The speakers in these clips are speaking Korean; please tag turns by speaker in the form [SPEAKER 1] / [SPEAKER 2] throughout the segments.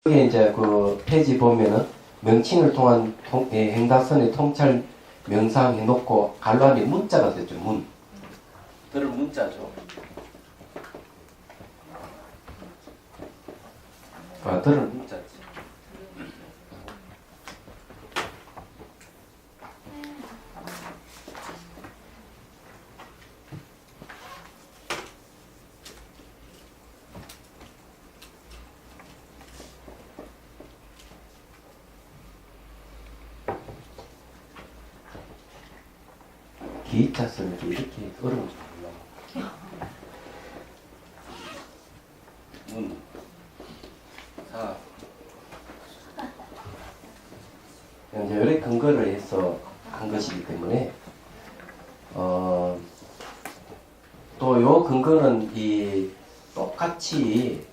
[SPEAKER 1] 여기 이제 그 페이지 보면은 명칭을 통한 행다선의 통찰 명상 해놓고 갈로 안에 문자가 됐죠. 문. 들을 문자죠. 아, 들을 문자지. 기타 쓰는 게 이렇게 어려운 줄 몰라. 문, 사. 이제 여러 근거를 해서 한 것이기 때문에, 또 요 근거는 똑같이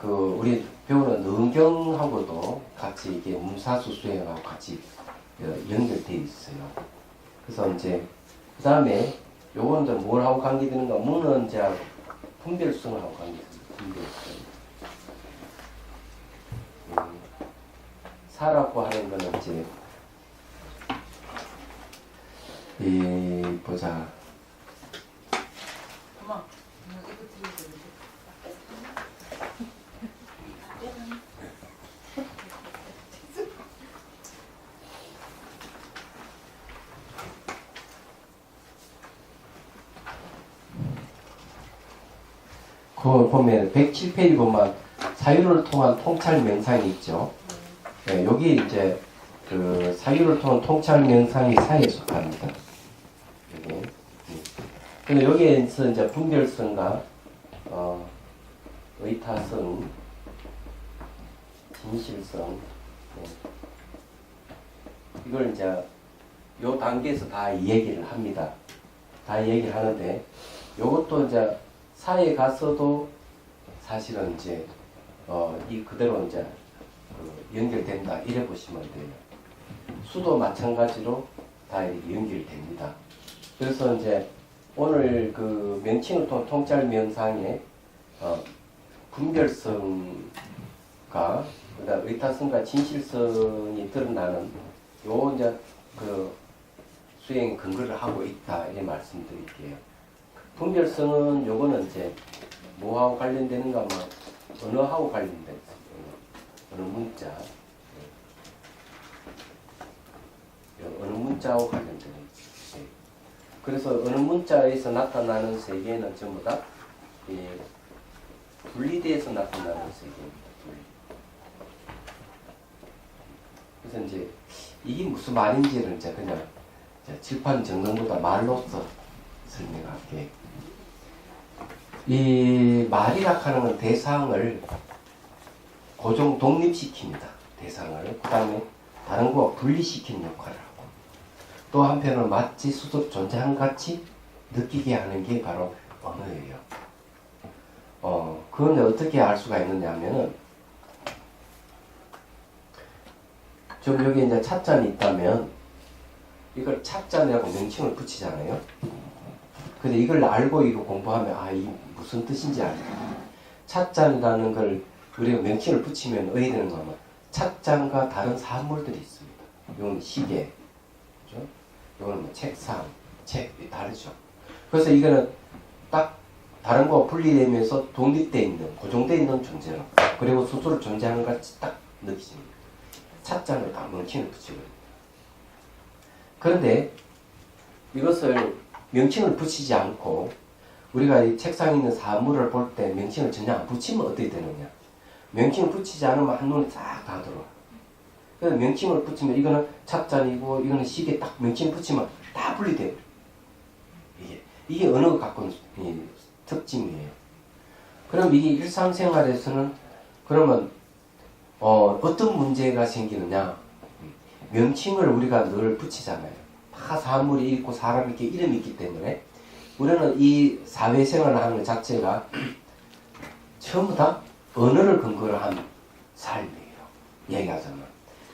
[SPEAKER 1] 우리 배우는 능경하고도 같이 이게 문사수 수행하고 같이 연결되어 있어요. 그래서 이제 그 다음에 요건 이제 뭘 하고 관계되는가? 문은 이제 분별성하고 관계됩니다. 분별성. 사라고 하는 거는 이제 보자. 그거 보면 107페이지 보면 사유를 통한 통찰 명상이 있죠. 네, 여기 이제 그 사유를 통한 통찰 명상이 사에 속합니다. 여기. 근데 여기에서 이제 분별성과 의타성, 진실성, 네. 이걸 이제 요 단계에서 다 얘기를 합니다. 다 얘기를 하는데 요것도 이제 사에 가서도 사실은 이제 이 그대로 이제 연결된다 이래 보시면 돼요. 수도 마찬가지로 다 이렇게 연결됩니다. 그래서 이제 오늘 그 명칭을 통한 통찰 명상의 분별성과 그다음 의타성과 진실성이 드러나는 요 이제 그 수행 근거를 하고 있다 이렇게 말씀드릴게요. 분별성은 요거는 이제 뭐하고 관련되는가 하면 언어하고 관련된 어느 문자 어느 문자하고 관련되는 거예요. 그래서 어느 문자에서 나타나는 세계는 전부 다 분리돼서 나타나는 세계입니다. 그래서 이제 이게 무슨 말인지를 이제 그냥 칠판 정론보다 말로써 설명할게요. 이 말이라 하는 건 대상을 고정 독립시킵니다. 대상을. 그 다음에 다른 거와 분리시키는 역할을 하고 또 한편으로 마치 수도 존재한 같이 느끼게 하는 게 바로 언어예요. 그건 어떻게 알 수가 있느냐 하면은 좀 여기 이제 찻잔이 있다면 이걸 찻잔이라고 명칭을 붙이잖아요. 근데 이걸 알고 이거 공부하면 이게 무슨 뜻인지 알죠. 찻잔이라는 걸 우리가 명칭을 붙이면 어디 되는 거 하면 찻잔과 다른 사물들이 있습니다. 이건 시계, 그죠? 이거는 뭐 책상, 책 다르죠. 그래서 이거는 딱 다른 거와 분리되면서 독립되어 있는, 고정되어 있는 존재로 그리고 스스로 존재하는 것 같이 딱 느끼십니다. 찻잔을 다 명칭을 붙이거든요. 그런데 이것을 명칭을 붙이지 않고 우리가 이 책상에 있는 사물을 볼 때 명칭을 전혀 안 붙이면 어떻게 되느냐. 명칭을 붙이지 않으면 한눈에 싹 다 들어와. 그래서 명칭을 붙이면 이거는 찻잔이고 이거는 시계 딱 명칭 붙이면 다 분리돼요. 이게 언어가 갖고 있는 특징이에요. 그럼 이게 일상생활에서는 그러면 어떤 문제가 생기느냐. 명칭을 우리가 늘 붙이잖아요. 다 사물이 있고 사람이 이렇게 이름이 있기 때문에 우리는 이 사회생활을 하는 것 자체가 전부 다 언어를 근거로 한 삶이에요. 얘기하자면.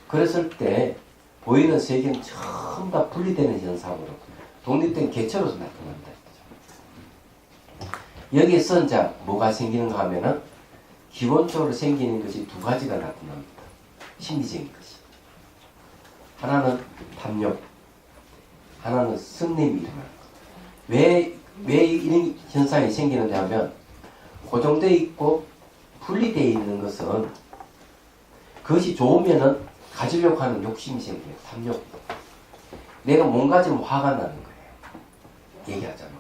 [SPEAKER 1] 그랬을 때 보이는 세계는 전부 다 분리되는 현상으로 독립된 개체로서 나타난다. 여기에서 이제 뭐가 생기는가 하면은 기본적으로 생기는 것이 두 가지가 나타납니다. 심리적인 것이. 하나는 탐욕, 하나는 성냄이 일어나는 것. 왜 이런 현상이 생기느냐 하면 고정되어 있고 분리되어 있는 것은 그것이 좋으면은 가지려고 하는 욕심이 생겨요. 탐욕. 내가 뭔가 가지면 화가 나는 거예요. 얘기하자면.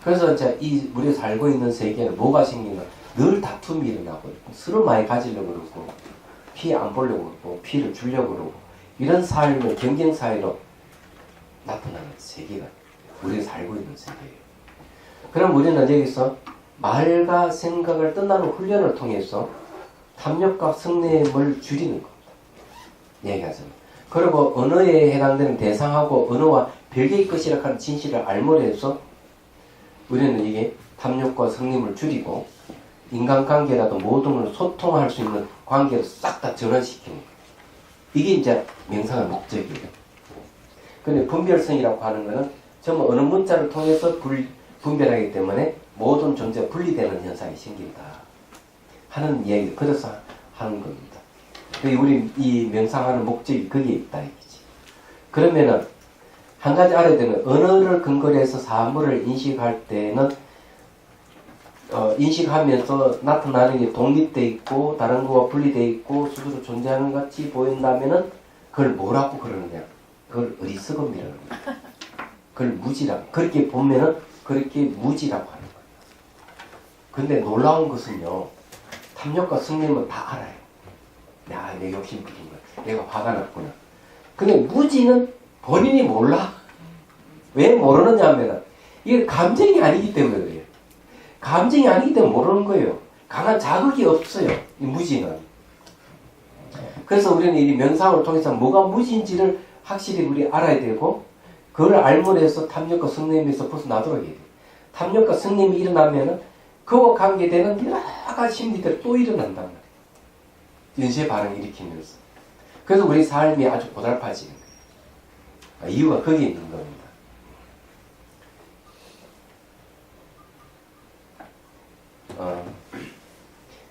[SPEAKER 1] 그래서 이제 우리가 살고 있는 세계는 뭐가 생기나 늘 다툼이 일어나고 서로 많이 가지려고 그러고 피해 안 보려고 그러고 피해를 주려고 그러고 이런 삶을 경쟁 사회로 나타나는 세계가 우리가 살고 있는 세계예요. 그럼 우리는 여기서 말과 생각을 떠나는 훈련을 통해서 탐욕과 성냄을 줄이는 겁니다. 얘기하자면. 그리고 언어에 해당되는 대상하고 언어와 별개의 것이라 하는 진실을 알므로 해서 우리는 이게 탐욕과 성냄을 줄이고 인간관계라도 모든 걸 소통할 수 있는 관계로 싹 다 전환시키는 거예요. 이게 이제 명상의 목적이에요. 근데 분별성이라고 하는 거는 전부 어느 문자를 통해서 분별하기 때문에 모든 존재가 분리되는 현상이 생긴다 하는 이야기, 그래서 하는 겁니다. 우리 이 명상하는 목적이 거기에 있다 이거지. 그러면은 한 가지 알아야 되는, 언어를 근거로 해서 사물을 인식할 때는 인식하면서 나타나는 게 독립되어 있고 다른 거와 분리되어 있고 스스로 존재하는 것 같이 보인다면은 그걸 뭐라고 그러느냐? 그걸 어리석음이라는 거예요. 그걸 무지라고. 그렇게 보면은 그렇게 무지라고 하는 거예요. 근데 놀라운 것은요, 탐욕과 성냄은 다 알아요. 야, 내 욕심 부린 거야. 내가 화가 났구나. 근데 무지는 본인이 몰라. 왜 모르느냐 하면은 이게 감정이 아니기 때문에 그래요. 감정이 아니기 때문에 모르는 거예요. 강한 자극이 없어요. 이 무지는. 그래서 우리는 이 명상을 통해서 뭐가 무지인지를 확실히 우리 알아야 되고, 그걸 알므로 해서 탐욕과 성냄에서 벗어나도록 해야 돼요. 탐욕과 성냄이 일어나면은 그와 관계되는 여러 가지 심리들이 또 일어난단 말이에요. 연쇄 반응을 일으키면서. 그래서 우리 삶이 아주 고달파지는 거예요. 이유가 거기에 있는 겁니다.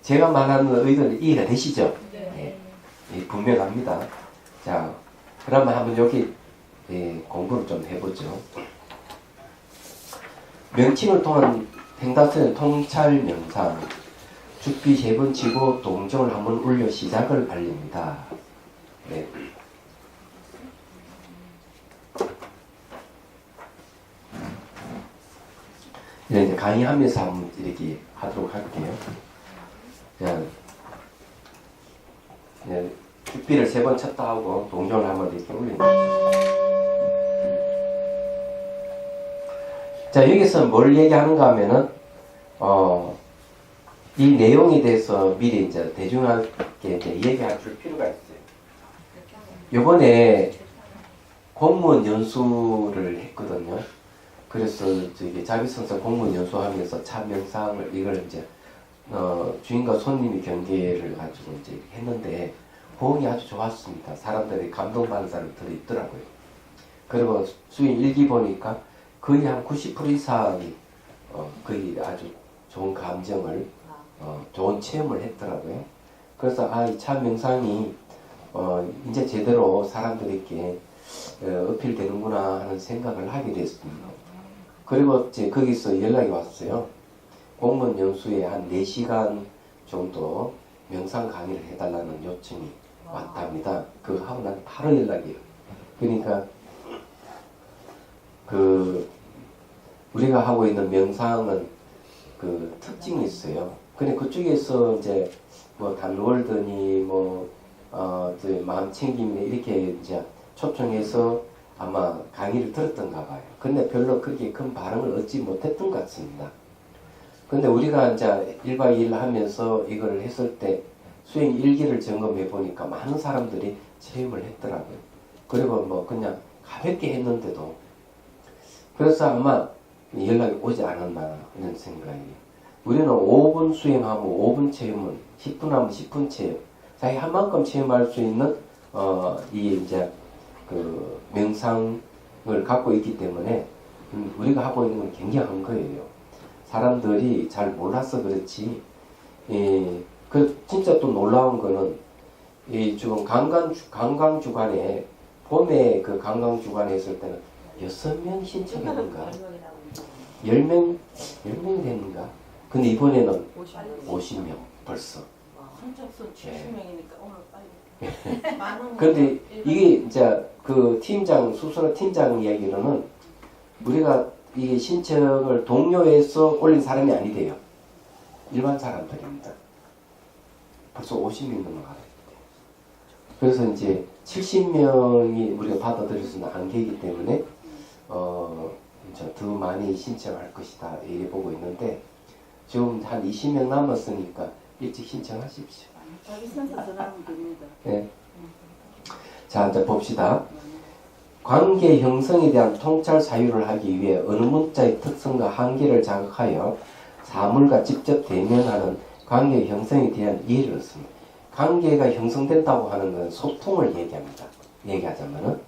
[SPEAKER 1] 제가 말하는 의도는 이해가 되시죠? 네. 네. 분명합니다. 자, 그러면 한번 여기 공부를 좀 해보죠. 명칭을 통한 행다스의 통찰 명상, 죽비 3번 치고 동정을 한번 울려 시작을 알립니다. 네. 이제 강의하면서 한번 이렇게 하도록 할게요. 그냥 죽비를 3번 쳤다 하고 동정을 한번 이렇게 울립니다. 자, 여기서 뭘 얘기하는가 하면은, 이 내용에 대해서 미리 이제 대중한테 이제 얘기할 줄 필요가 있어요. 요번에 공무원 연수를 했거든요. 그래서 저기 자비성사 공무원 연수하면서 차 명상을 이걸 이제 주인과 손님이 경계를 가지고 이제 했는데 호응이 아주 좋았습니다. 사람들이 감동받는 사람이 들어있더라고요. 그리고 수행 일기 보니까 거의 한 90% 이상이 거의 아주 좋은 감정을 좋은 체험을 했더라고요. 그래서 이 차 명상이 이제 제대로 사람들에게 어필되는구나 하는 생각을 하게 됐습니다. 그리고 이제 거기서 연락이 왔어요. 공무원 연수에 한 4시간 정도 명상 강의를 해달라는 요청이 왔답니다. 그거 하고 난 바로 연락이에요. 그러니까 우리가 하고 있는 명상은 그 특징이 있어요. 근데 그쪽에서 이제 뭐 단월드니 마음 챙김이네 이렇게 이제 초청해서 아마 강의를 들었던가 봐요. 근데 별로 그렇게 큰 반응을 얻지 못했던 것 같습니다. 근데 우리가 이제 1박 2일 하면서 이거를 했을 때 수행 일기를 점검해 보니까 많은 사람들이 체험을 했더라고요. 그리고 뭐 그냥 가볍게 했는데도, 그래서 아마 연락이 오지 않았나 이런 생각이에요. 우리는 5분 수행하면 5분 체험은 10분 하면 10분 체험, 자기 한 만큼 체험할 수 있는 이 이제 그 명상을 갖고 있기 때문에 우리가 하고 있는 건 굉장한 거예요. 사람들이 잘 몰라서 그렇지 진짜 또 놀라운 거는 지금 관광 주간에 봄에 그 관광 주간에 있을 때는 6명 신청했는가? 10명 됐는가? 근데 이번에는 50명 벌써.
[SPEAKER 2] 선착순
[SPEAKER 1] 네.
[SPEAKER 2] 70명이니까 오늘 빨리. 많은
[SPEAKER 1] 근데 이게 이제 그 수소라 팀장 이야기로는 우리가 이게 신청을 동료에서 올린 사람이 아니대요. 일반 사람들입니다. 벌써 50명 넘어가요. 그래서 이제 70명이 우리가 받아들일 수 있는 한계이기 때문에 이제 더 많이 신청할 것이다 이렇게 보고 있는데 지금 한 20명 남았으니까 일찍 신청하십시오.
[SPEAKER 2] 자기 센터 전화하면 됩니다.
[SPEAKER 1] 네. 자, 이제 봅시다. 관계 형성에 대한 통찰 사유를 하기 위해 어느 문자의 특성과 한계를 자각하여 사물과 직접 대면하는 관계 형성에 대한 이해를 얻습니다. 관계가 형성된다고 하는 건 소통을 얘기합니다. 얘기하자면은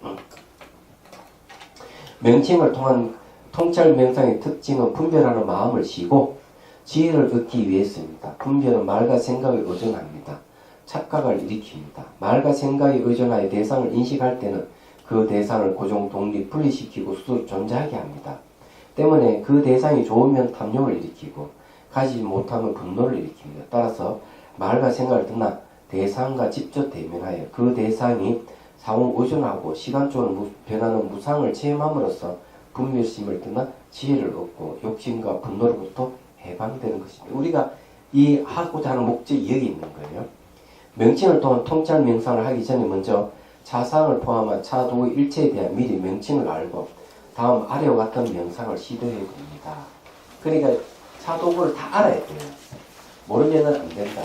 [SPEAKER 1] 명칭을 통한 통찰 명상의 특징은 분별하는 마음을 쉬고 지혜를 얻기 위해서입니다. 분별은 말과 생각에 의존합니다. 착각을 일으킵니다. 말과 생각에 의존하여 대상을 인식할 때는 그 대상을 고정, 독립, 분리시키고 스스로 존재하게 합니다. 때문에 그 대상이 좋으면 탐욕을 일으키고 가지지 못하면 분노를 일으킵니다. 따라서 말과 생각을 떠나 대상과 직접 대면하여 그 대상이 상호 의존하고 시간적으로 변하는 무상을 체험함으로써 분별심을 떠나 지혜를 얻고 욕심과 분노로부터 해방되는 것입니다. 우리가 이 하고자 하는 목적이 여기 있는 거예요. 명칭을 통한 통찰 명상을 하기 전에 먼저 차상을 포함한 차도의 일체에 대한 미리 명칭을 알고 다음 아래와 같은 명상을 시도해 봅니다. 그러니까 차도를 다 알아야 돼요. 모르면 안 된다.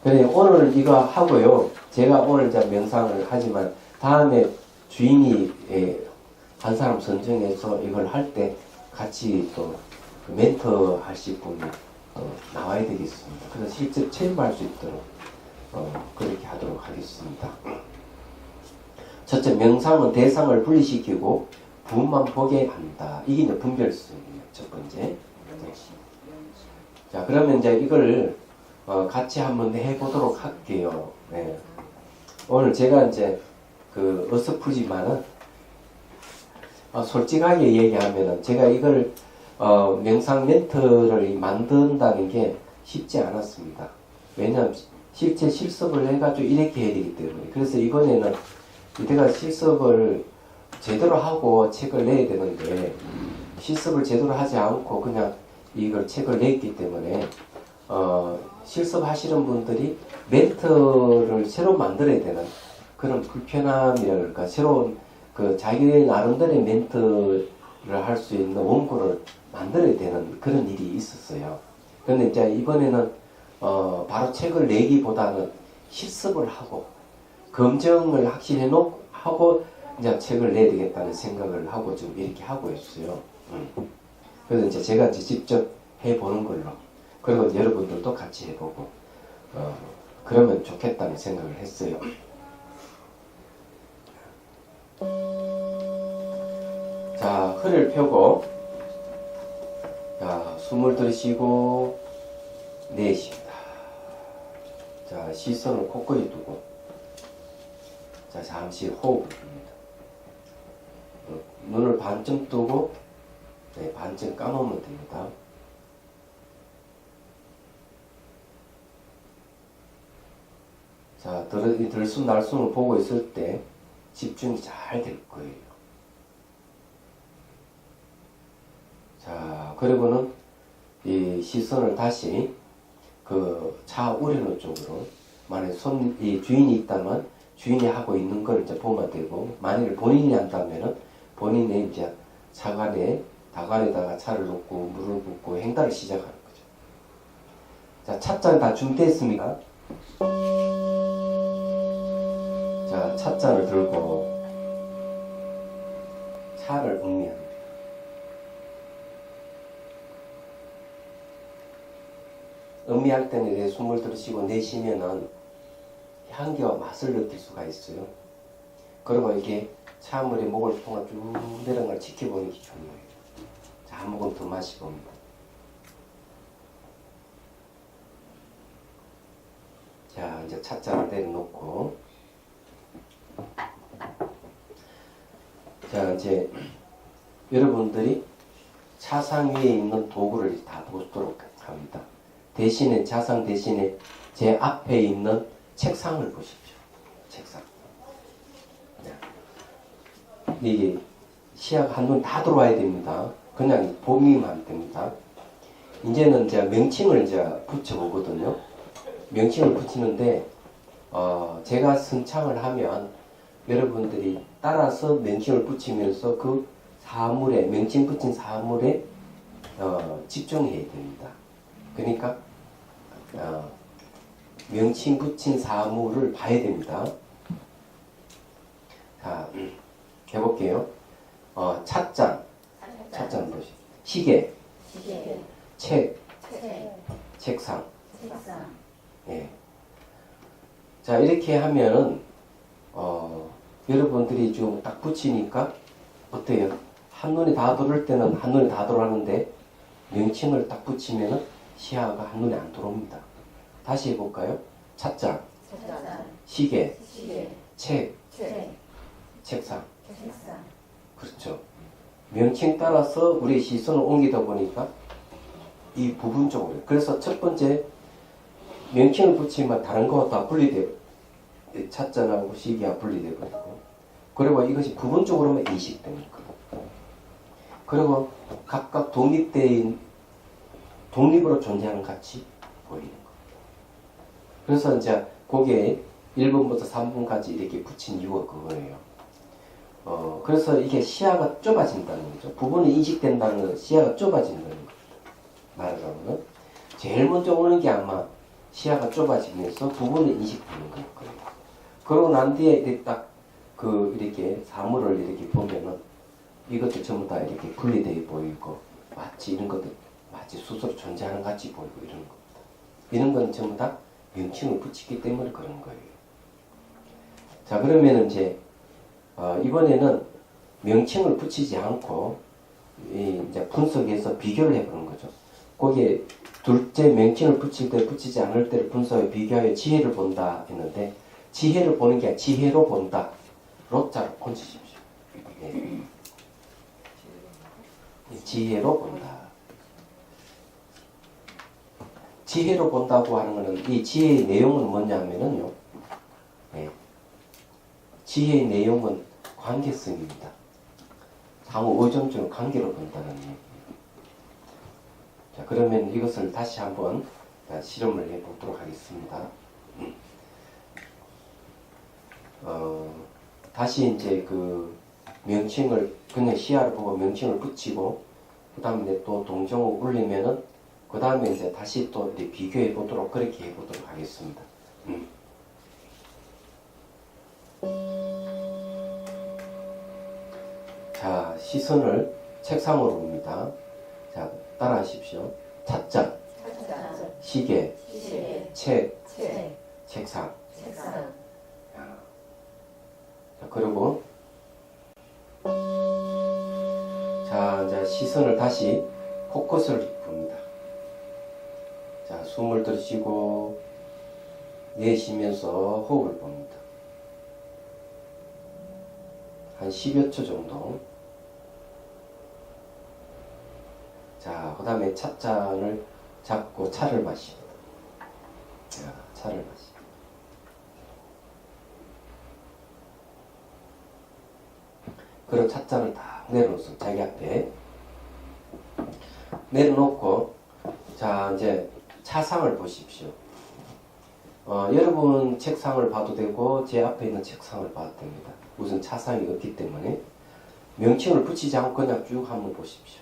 [SPEAKER 1] 그래 오늘 이거 하고요. 제가 오늘 이제 명상을 하지만 다음에 주인이 한 사람 선정해서 이걸 할 때 같이 또 그 멘토 하실 분이 나와야 되겠습니다. 그래서 실제 체험할 수 있도록 그렇게 하도록 하겠습니다. 첫째, 명상은 대상을 분리시키고 부분만 보게 한다. 이게 이제 분별성이에요. 첫 번째. 자, 그러면 이제 이걸 같이 한번 해보도록 할게요. 네. 오늘 제가 이제 그 어설프지만은 솔직하게 얘기하면은 제가 이걸 명상 멘트를 만든다는 게 쉽지 않았습니다. 왜냐하면 실제 실습을 해가지고 이렇게 해야 되기 때문에. 그래서 이번에는 내가 실습을 제대로 하고 책을 내야 되는데 실습을 제대로 하지 않고 그냥 이걸 책을 냈기 때문에 실습하시는 분들이 멘트를 새로 만들어야 되는 그런 불편함이랄까 새로운 그 자기 나름대로의 멘트를 할 수 있는 원고를 만들어야 되는 그런 일이 있었어요. 그런데 이제 이번에는 바로 책을 내기보다는 실습을 하고 검증을 확실히 하고 이제 책을 내야 되겠다는 생각을 하고 좀 이렇게 하고 있어요. 그래서 이제 제가 이제 직접 해보는 걸로 그리고 여러분들도 같이 해보고 그러면 좋겠다는 생각을 했어요. 자, 허리를 펴고 자, 숨을 들이쉬고 내쉽니다. 자, 시선을 코끝에 두고 자, 잠시 호흡을 합니다. 눈을 반쯤 뜨고 네, 반쯤 감으면 됩니다. 자, 들숨 날숨을 보고 있을 때 집중이 잘 될 거예요. 자, 그리고는 이 시선을 다시 그 차 우려놓은 쪽으로 만약에 이 주인이 있다면 주인이 하고 있는 걸 이제 보면 되고 만일 본인이 한다면은 본인의 이제 다관에다가 차를 놓고 물을 붓고 행달을 시작하는 거죠. 자, 찻잔 다 준비됐습니까? 자, 찻잔을 들고 차를 음미합니다. 음미할 때는 이제 숨을 들이쉬고 내쉬면은 향기와 맛을 느낄 수가 있어요. 그리고 이게 차물에 목을 통해 쭉 내려가는 걸 지켜보는 게 중요해요. 자, 한 모금 더 마시봅니다. 자, 이제 찻잔을 내려놓고, 자, 이제 여러분들이 차상 위에 있는 도구를 다 보도록 합니다. 대신에, 차상 대신에 제 앞에 있는 책상을 보십시오. 책상. 자, 이게 시야가 한눈 다 들어와야 됩니다. 그냥 보기만 하면 됩니다. 이제는 제가 명칭을 이제 붙여보거든요. 명칭을 붙이는데, 제가 선창을 하면 여러분들이 따라서 명칭을 붙이면서 그 사물에, 명칭 붙인 사물에 집중해야 됩니다. 그러니까 명칭 붙인 사물을 봐야 됩니다. 자, 해볼게요. 찻잔, 찻잔 보시죠. 시계, 책, 책상. 예. 자, 이렇게 하면은 여러분들이 좀 딱 붙이니까 어때요? 한눈에 다 들어올 때는 한눈에 다 들어가는데 명칭을 딱 붙이면은 시야가 한눈에 안 들어옵니다. 다시 해볼까요? 찻잔, 시계, 책, 책상. 그렇죠. 명칭 따라서 우리 시선을 옮기다 보니까 이 부분 쪽으로. 그래서 첫 번째 명칭을 붙이면 다른 거와 다 분리되고, 찻잔하고 시계와 분리되어 버리고, 그리고 이것이 부분적으로만 인식되는 거예요. 그리고 각각 독립으로 존재하는 가치 보이는 거예요. 그래서 이제 거기에 1번부터 3번까지 이렇게 붙인 이유가 그거예요. 그래서 이게 시야가 좁아진다는 거죠. 부분이 인식된다는 건 시야가 좁아진다는 겁니다. 말하자면 제일 먼저 오는 게 아마 시야가 좁아지면서 부분이 인식되는 거예요. 그러고 난 뒤에 이렇게 딱 이렇게 사물을 이렇게 보면은 이것도 전부 다 이렇게 분리되어 보이고 마치 이런 것도 마치 스스로 존재하는 같이 보이고 이런 겁니다. 이런 건 전부 다 명칭을 붙이기 때문에 그런 거예요. 자, 그러면 이제 이번에는 명칭을 붙이지 않고 이제 분석해서 비교를 해보는 거죠. 거기에 둘째 명칭을 붙일 때 붙이지 않을 때를 분석해 비교하여 지혜를 본다 했는데, 지혜를 보는 게 아니라 지혜로 본다. 로자로 얹으십시오. 네. 지혜로 본다. 지혜로 본다고 하는 것은 이 지혜의 내용은 뭐냐면요. 네. 지혜의 내용은 관계성입니다. 상호 의존적인 관계로 본다는 얘기예요. 자, 그러면 이것을 다시 한번 실험을 해보도록 하겠습니다. 다시 이제 그 명칭을 그냥 시야를 보고 명칭을 붙이고 그 다음에 또 동정을 올리면은 그 다음에 이제 다시 또 이렇게 비교해 보도록 그렇게 해보도록 하겠습니다. 자, 시선을 책상으로 옵니다. 자, 따라 하십시오. 찻잔, 시계, 책, 책상. 자, 그리고 자, 이제 시선을 다시 포커스를 봅니다. 자, 숨을 들이쉬고 내쉬면서 호흡을 봅니다. 한 10여 초 정도. 자, 그 다음에 찻잔을 잡고 차를 마십니다. 자, 차를 마십니다. 그리고 찻잔을 딱 내려놓습 자기 앞에 내려놓고, 자, 이제 차상을 보십시오. 여러분 책상을 봐도 되고 제 앞에 있는 책상을 봐도 됩니다. 우선 차상이 없기 때문에 명칭을 붙이지 않고 그냥 쭉 한번 보십시오.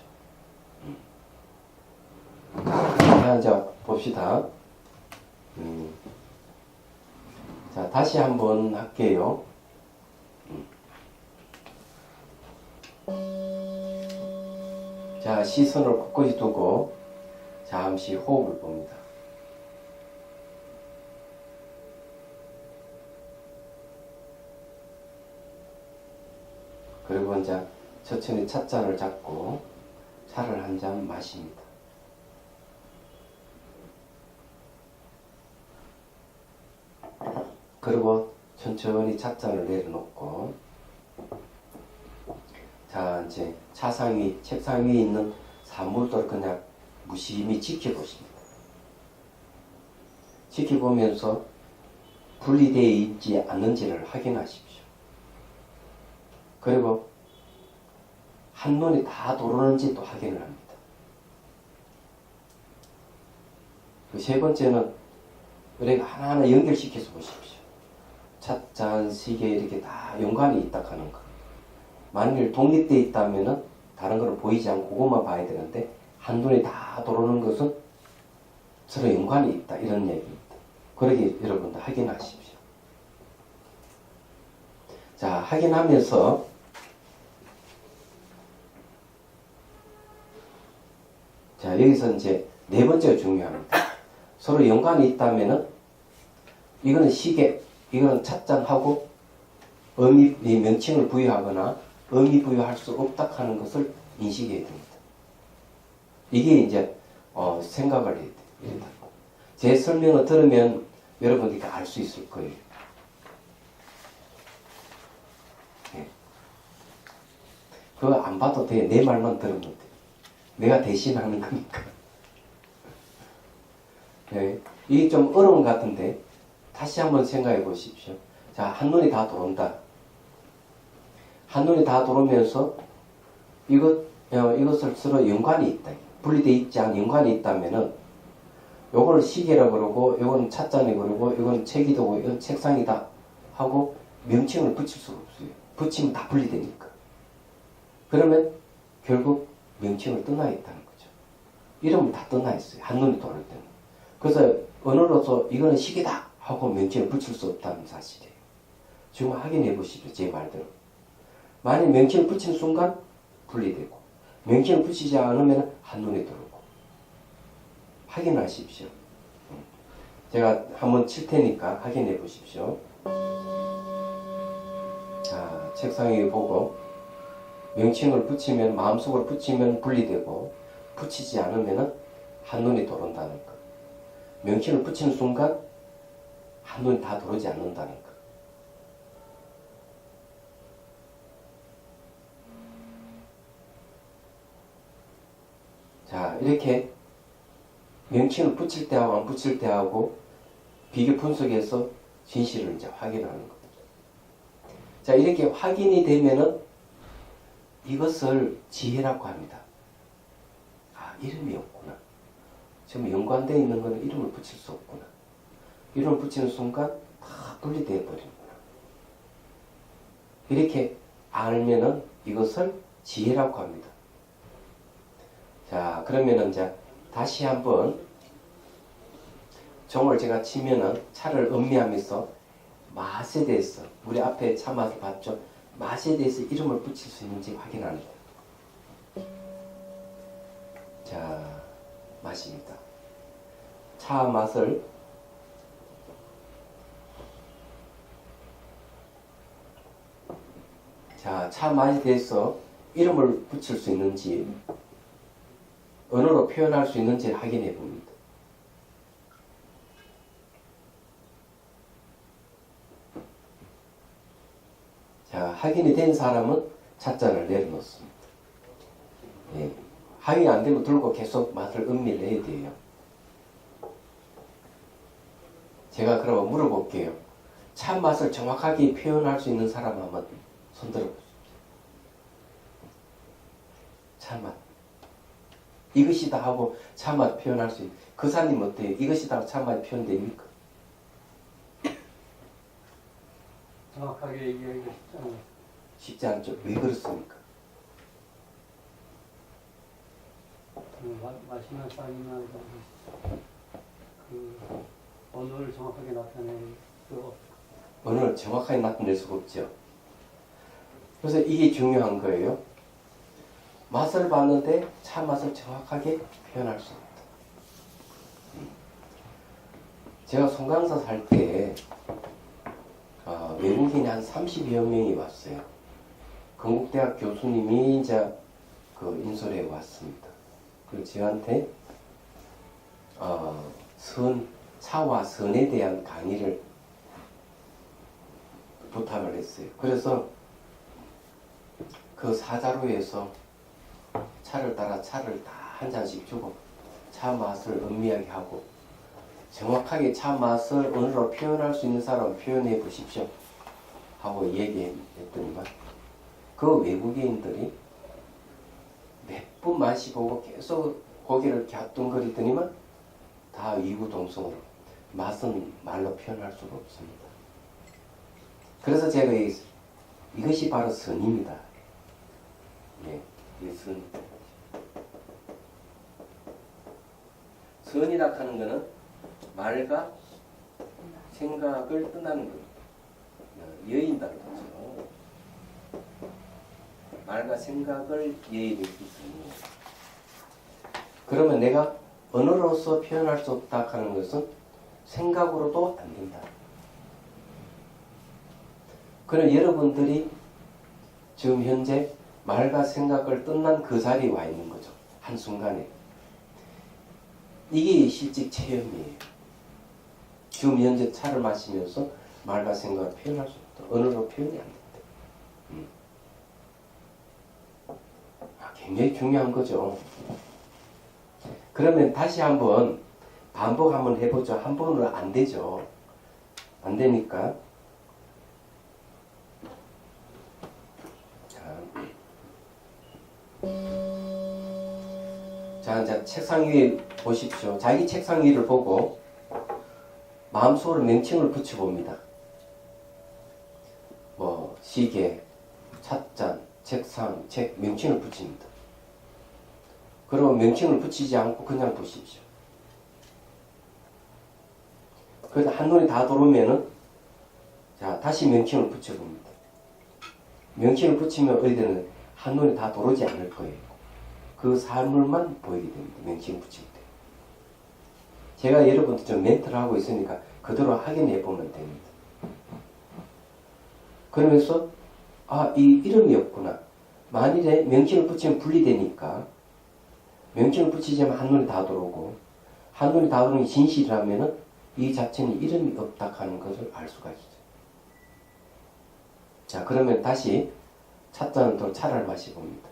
[SPEAKER 1] 자, 이제 봅시다. 자, 다시 한번 할게요. 자, 시선을 곳곳이 두고 잠시 호흡을 봅니다. 그리고 이제 천천히 찻잔을 잡고 차를 한 잔 마십니다. 그리고 천천히 찻잔을 내려놓고, 자, 이제 차상 위, 책상 위에 있는 사물들을 그냥 무심히 지켜보십니다. 지켜보면서 분리되어 있지 않는지를 확인하십시오. 그리고 한눈에 다 들어오는지 또 확인을 합니다. 그 세 번째는 우리가 하나하나 연결시켜서 보십시오. 찻잔, 시계 이렇게 다 연관이 있다 하는 거. 만일 독립되어 있다면은 다른 거는 보이지 않고 그것만 봐야 되는데 한눈에 다 들어오는 것은 서로 연관이 있다 이런 얘기입니다. 그러게 여러분들 확인하십시오. 자, 확인하면서 자, 여기서 이제 네 번째가 중요합니다. 서로 연관이 있다면은 이거는 시계, 이거는 찻잔하고 의미, 명칭을 부여하거나 의미 부여할 수 없다 하는 것을 인식해야 됩니다. 이게 이제 생각을 해야 됩니다. 제 설명을 들으면 여러분들이 알 수 있을 거예요. 네. 그거 안 봐도 돼. 내 말만 들으면 돼. 내가 대신하는 거니까. 네. 이게 좀 어려운 것 같은데 다시 한번 생각해 보십시오. 자, 한눈에 다 들어온다. 한눈에 다 들어오면서 이것을 서로 연관이 있다. 분리되어 있지 않은 연관이 있다면은 요거를 시계라 그러고 요건 찻잔이 그러고 요건 책이고 이건 책상이다 하고 명칭을 붙일 수가 없어요. 붙이면 다 분리되니까. 그러면 결국 명칭을 떠나 있다는 거죠. 이름은 다 떠나 있어요. 한눈에 들어올 때는. 그래서 언어로서 이거는 시계다 하고 명칭을 붙일 수 없다는 사실이에요. 지금 확인해 보십시오. 제 말대로. 만약 명칭을 붙이는 순간 분리되고 명칭을 붙이지 않으면 한눈에 들어오고 확인하십시오. 제가 한번 칠 테니까 확인해 보십시오. 자, 책상 위에 보고 명칭을 붙이면 마음속으로 붙이면 분리되고 붙이지 않으면 한눈에 들어온다는 것. 명칭을 붙이는 순간 한눈에 다 들어오지 않는다는 것. 자, 이렇게 명칭을 붙일 때하고 안 붙일 때하고 비교 분석해서 진실을 이제 확인하는 겁니다. 자, 이렇게 확인이 되면은 이것을 지혜라고 합니다. 아, 이름이 없구나. 지금 연관되어 있는 거는 이름을 붙일 수 없구나. 이름을 붙이는 순간 다 분리되어 버리는구나. 이렇게 알면은 이것을 지혜라고 합니다. 자, 그러면은 이제 다시 한번 종을 제가 치면은 차를 음미하면서 맛에 대해서 우리 앞에 차 맛을 봤죠? 맛에 대해서 이름을 붙일 수 있는지 확인합니다. 자, 맛입니다. 차 맛을 자, 차 맛에 대해서 이름을 붙일 수 있는지 언어로 표현할 수 있는지 확인해 봅니다. 자, 확인이 된 사람은 찻잔을 내려놓습니다. 예. 확인이 안 되면 들고 계속 맛을 음미를 해야 돼요. 제가 그러면 물어볼게요. 차 맛을 정확하게 표현할 수 있는 사람 한번 손 들어보십시오. 차 맛. 이것이다 하고 차 맛 표현할 수 있는 그 사님 어때요? 이것이다 하고 차 맛 표현됩니까?
[SPEAKER 3] 정확하게 얘기하기가 쉽지 않아요.
[SPEAKER 1] 쉽지 않죠. 왜 그렇습니까?
[SPEAKER 3] 마시는 사람이나 그 언어를 정확하게 나타내는 그
[SPEAKER 1] 언어를 정확하게 나타낼 수가 없죠. 그래서 이게 중요한 거예요. 맛을 봤는데 차 맛을 정확하게 표현할 수 없다. 제가 송강사 살 때 외국인이 한 30여 명이 왔어요. 건국대학 교수님이 이제 그 인솔에 왔습니다. 그리고 저한테 차와 선에 대한 강의를 부탁을 했어요. 그래서 그 사자루에서 차를 따라 차를 다 한 잔씩 주고 차 맛을 음미하게 하고 정확하게 차 맛을 언어로 표현할 수 있는 사람 표현해 보십시오 하고 얘기했더니만 그 외국인들이 몇 분 마시고 계속 고개를 갸뚱거리더니만 다 위구동성으로 맛은 말로 표현할 수가 없습니다. 그래서 제가 이것이 바로 선입니다. 예, 이 선. 선이라 하는 것은 말과 생각을 떠나는 것. 여인다는 거죠. 말과 생각을 예의를 있습니다. 그러면 내가 언어로서 표현할 수 없다 하는 것은 생각으로도 안 된다. 그럼 여러분들이 지금 현재 말과 생각을 떠난 그 자리에 와 있는 거죠. 한순간에. 이게 실직 체험이에요. 지금 현재 차를 마시면서 말과 생각을 표현할 수 없다. 언어로 표현이 안 된다. 굉장히 중요한 거죠. 그러면 다시 한번 반복 한번 해보죠. 한 번으로 안 되죠. 안 되니까. 자, 이제 책상 위에 보십시오. 자기 책상 위를 보고 마음속으로 명칭을 붙여봅니다. 뭐 시계, 찻잔, 책상, 책 명칭을 붙입니다. 그러면 명칭을 붙이지 않고 그냥 보십시오. 그래서 한눈에 다 들어오면은 자 다시 명칭을 붙여봅니다. 명칭을 붙이면 어디든 한눈에 다 들어오지 않을 거예요. 그 사물만 보이게 됩니다. 명칭을 붙일 때. 제가 여러분들 좀 멘트를 하고 있으니까 그대로 확인해 보면 됩니다. 그러면서 이 이름이 없구나. 만일에 명칭을 붙이면 분리되니까 명칭을 붙이자면 한눈에 다 들어오고 한눈에 다 들어오는 게 진실이라면 이 자체는 이름이 없다 하는 것을 알 수가 있어요. 자, 그러면 다시 찻잔은 또 차를 마셔봅니다.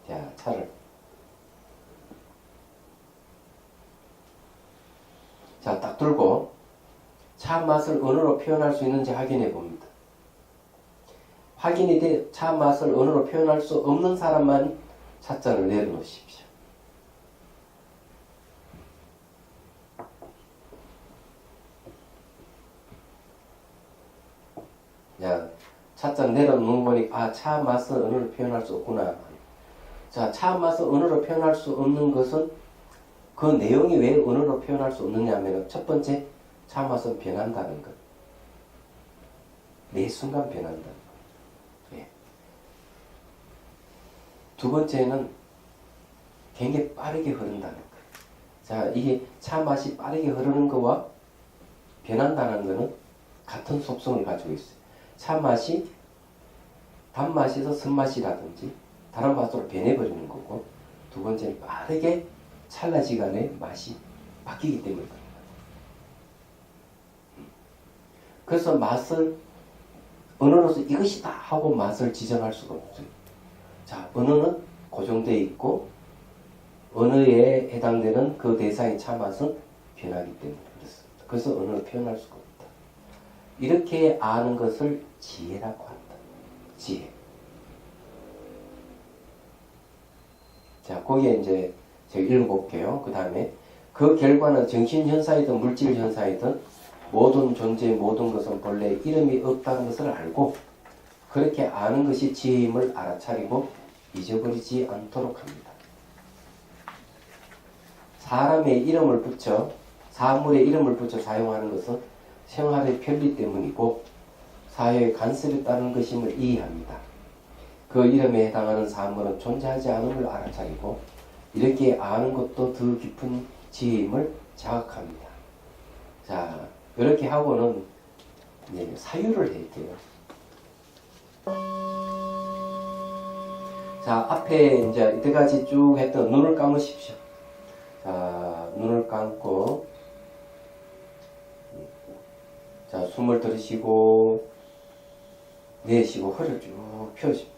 [SPEAKER 1] 자, 차를. 자, 딱 들고 차 맛을 언어로 표현할 수 있는지 확인해 봅니다. 확인이 돼 차 맛을 언어로 표현할 수 없는 사람만 찻잔을 내려놓으십시오. 자, 찻잔 내려놓는 거니까 차 맛을 언어로 표현할 수 없구나. 자, 차 맛을 언어로 표현할 수 없는 것은 그 내용이 왜 언어로 표현할 수 없느냐 하면 첫 번째, 차 맛은 변한다는 것. 매 순간 변한다는 것. 예. 두 번째는 굉장히 빠르게 흐른다는 것. 자, 이게 차 맛이 빠르게 흐르는 것과 변한다는 것은 같은 속성을 가지고 있어요. 차 맛이 단맛에서 쓴맛이라든지 다른 맛으로 변해버리는 거고, 두 번째는 빠르게 찰나시간에 맛이 바뀌기 때문입니다. 그래서 맛을 언어로서 이것이다 하고 맛을 지정할 수가 없어요. 자, 언어는 고정되어 있고 언어에 해당되는 그 대상의 차 맛은 변하기 때문에 그렇습니다. 그래서 언어를 표현할 수가 없다. 이렇게 아는 것을 지혜라고 한다. 지혜. 자, 거기에 이제 제가 읽어볼게요. 그 다음에 그 결과는 정신현상이든 물질현상이든 모든 존재의 모든 것은 본래 이름이 없다는 것을 알고 그렇게 아는 것이 지혜임을 알아차리고 잊어버리지 않도록 합니다. 사람의 이름을 붙여 사물의 이름을 붙여 사용하는 것은 생활의 편리 때문이고 사회의 간섭에 따른 것임을 이해합니다. 그 이름에 해당하는 사물은 존재하지 않음을 알아차리고 이렇게 아는 것도 더 깊은 지혜임을 자각합니다. 자, 이렇게 하고는 이제 사유를 할게요. 자, 앞에 이제 이때까지 쭉 했던 눈을 감으십시오. 자, 눈을 감고 자, 숨을 들이쉬고 내쉬고 허리를 쭉 펴줍니다.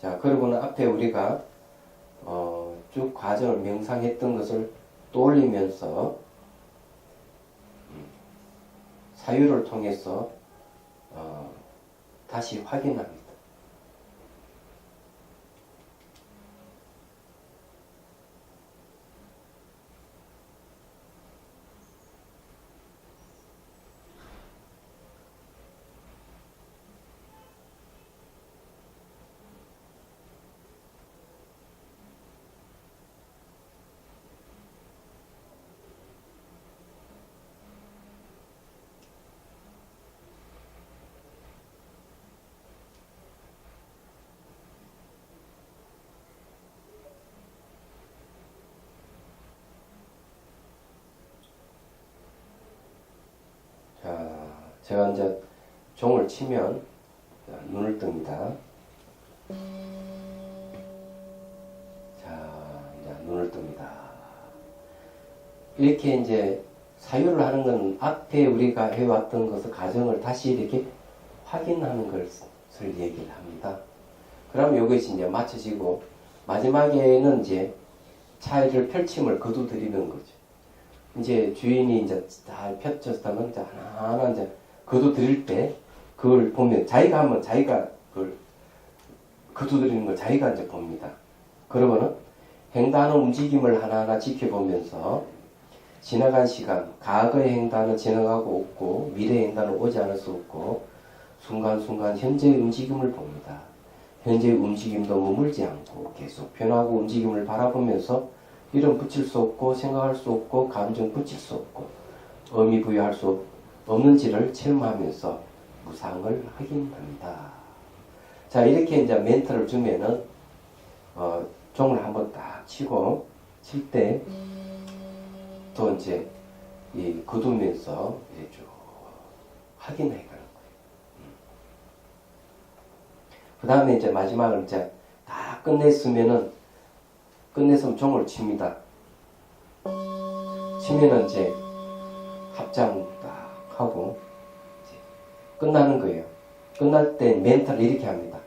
[SPEAKER 1] 자, 그러고는 앞에 우리가 쭉 과정을 명상했던 것을 떠올리면서 사유를 통해서 다시 확인합니다. 자, 제가 이제 종을 치면 눈을 뜹니다. 자, 이제 눈을 뜹니다. 이렇게 이제 사유를 하는 건 앞에 우리가 해왔던 것을 과정을 다시 이렇게 확인하는 것을 얘기를 합니다. 그럼 이것이 이제 맞춰지고 마지막에는 이제 차이를 펼침을 거두드리는 거죠. 이제 주인이 이제 잘 펼쳤다면 이제 하나하나 이제 거두드릴 때 그걸 보면 자기가 하면 자기가 그걸 거두드리는 걸 자기가 이제 봅니다. 그러면은 행단의 움직임을 하나하나 지켜보면서 지나간 시간, 과거의 행단은 지나가고 없고 미래의 행단은 오지 않을 수 없고 순간순간 현재의 움직임을 봅니다. 현재의 움직임도 머물지 않고 계속 변하고 움직임을 바라보면서 이름 붙일 수 없고 생각할 수 없고 감정 붙일 수 없고 의미 부여할 수 없는지를 체험하면서 무상을 확인합니다. 자, 이렇게 이제 멘트를 주면은 종을 한번 딱 치고 칠 때 또 이제 이 거두면서 이제 쭉 확인해 가는 거예요. 그 다음에 이제 마지막을 이제 다 끝냈으면 종을 칩니다. 치면은 이제 합장 딱 하고 이제 끝나는 거예요. 끝날 때 멘트를 이렇게 합니다.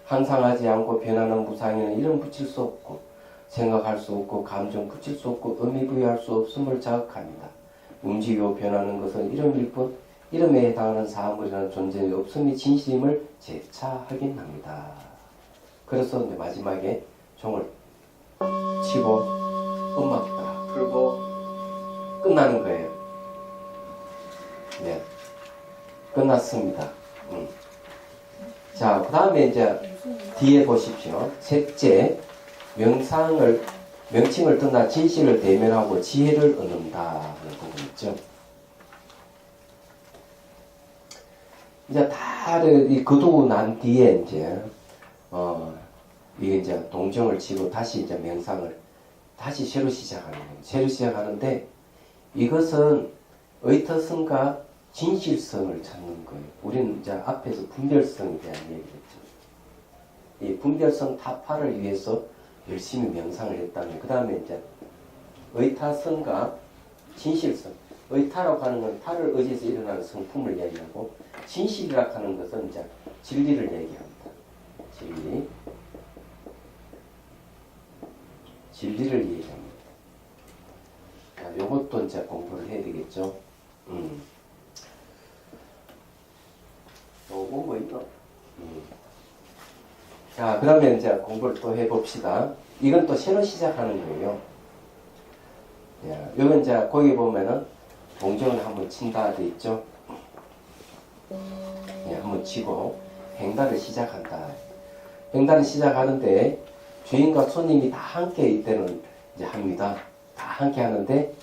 [SPEAKER 1] 항상 하지 않고 변하는 무상에는 이름 붙일 수 없고 생각할 수 없고 감정 붙일 수 없고 의미 부여할 수 없음을 자각합니다. 움직이고 변하는 것은 이름일 뿐 이름에 해당하는 사물이라는 존재의 없음이 진실임을 재차 확인합니다. 그래서 이제 마지막에 종을 치고 음악 딱 풀고 끝나는 거예요. 네, 끝났습니다. 자, 그 다음에 이제 뒤에 보십시오. 셋째, 명칭을 떠나 진실을 대면하고 지혜를 얻는다 하는 부분 있죠. 이제 다 거두고 난 뒤에 이제 이게 이제 동정을 치고 다시 이제 명상을 다시 새로 시작하는 거예요. 새로 시작하는데 이것은 의터성과 진실성을 찾는 거예요. 우리는 이제 앞에서 분별성에 대한 얘기를 했죠. 이 분별성 타파를 위해서 열심히 명상을 했다면 그 다음에 이제 의타성과 진실성. 의타라고 하는 건 타를 의지해서 일어나는 성품을 얘기하고 진실이라고 하는 것은 이제 진리를 얘기합니다. 진리를 얘기합니다. 자, 요것도 이제 공부를 해야 되겠죠. 요거 뭐 있나? 자, 그러면 이제 공부를 또 해봅시다. 이건 또 새로 시작하는 거예요. 야, 이건 이제 거기 보면은 동정을 한번 친다 돼 있죠. 예, 한번 치고 행단을 시작한다. 행단을 시작하는데 주인과 손님이 다 함께 이때는 이제 합니다. 다 함께 하는데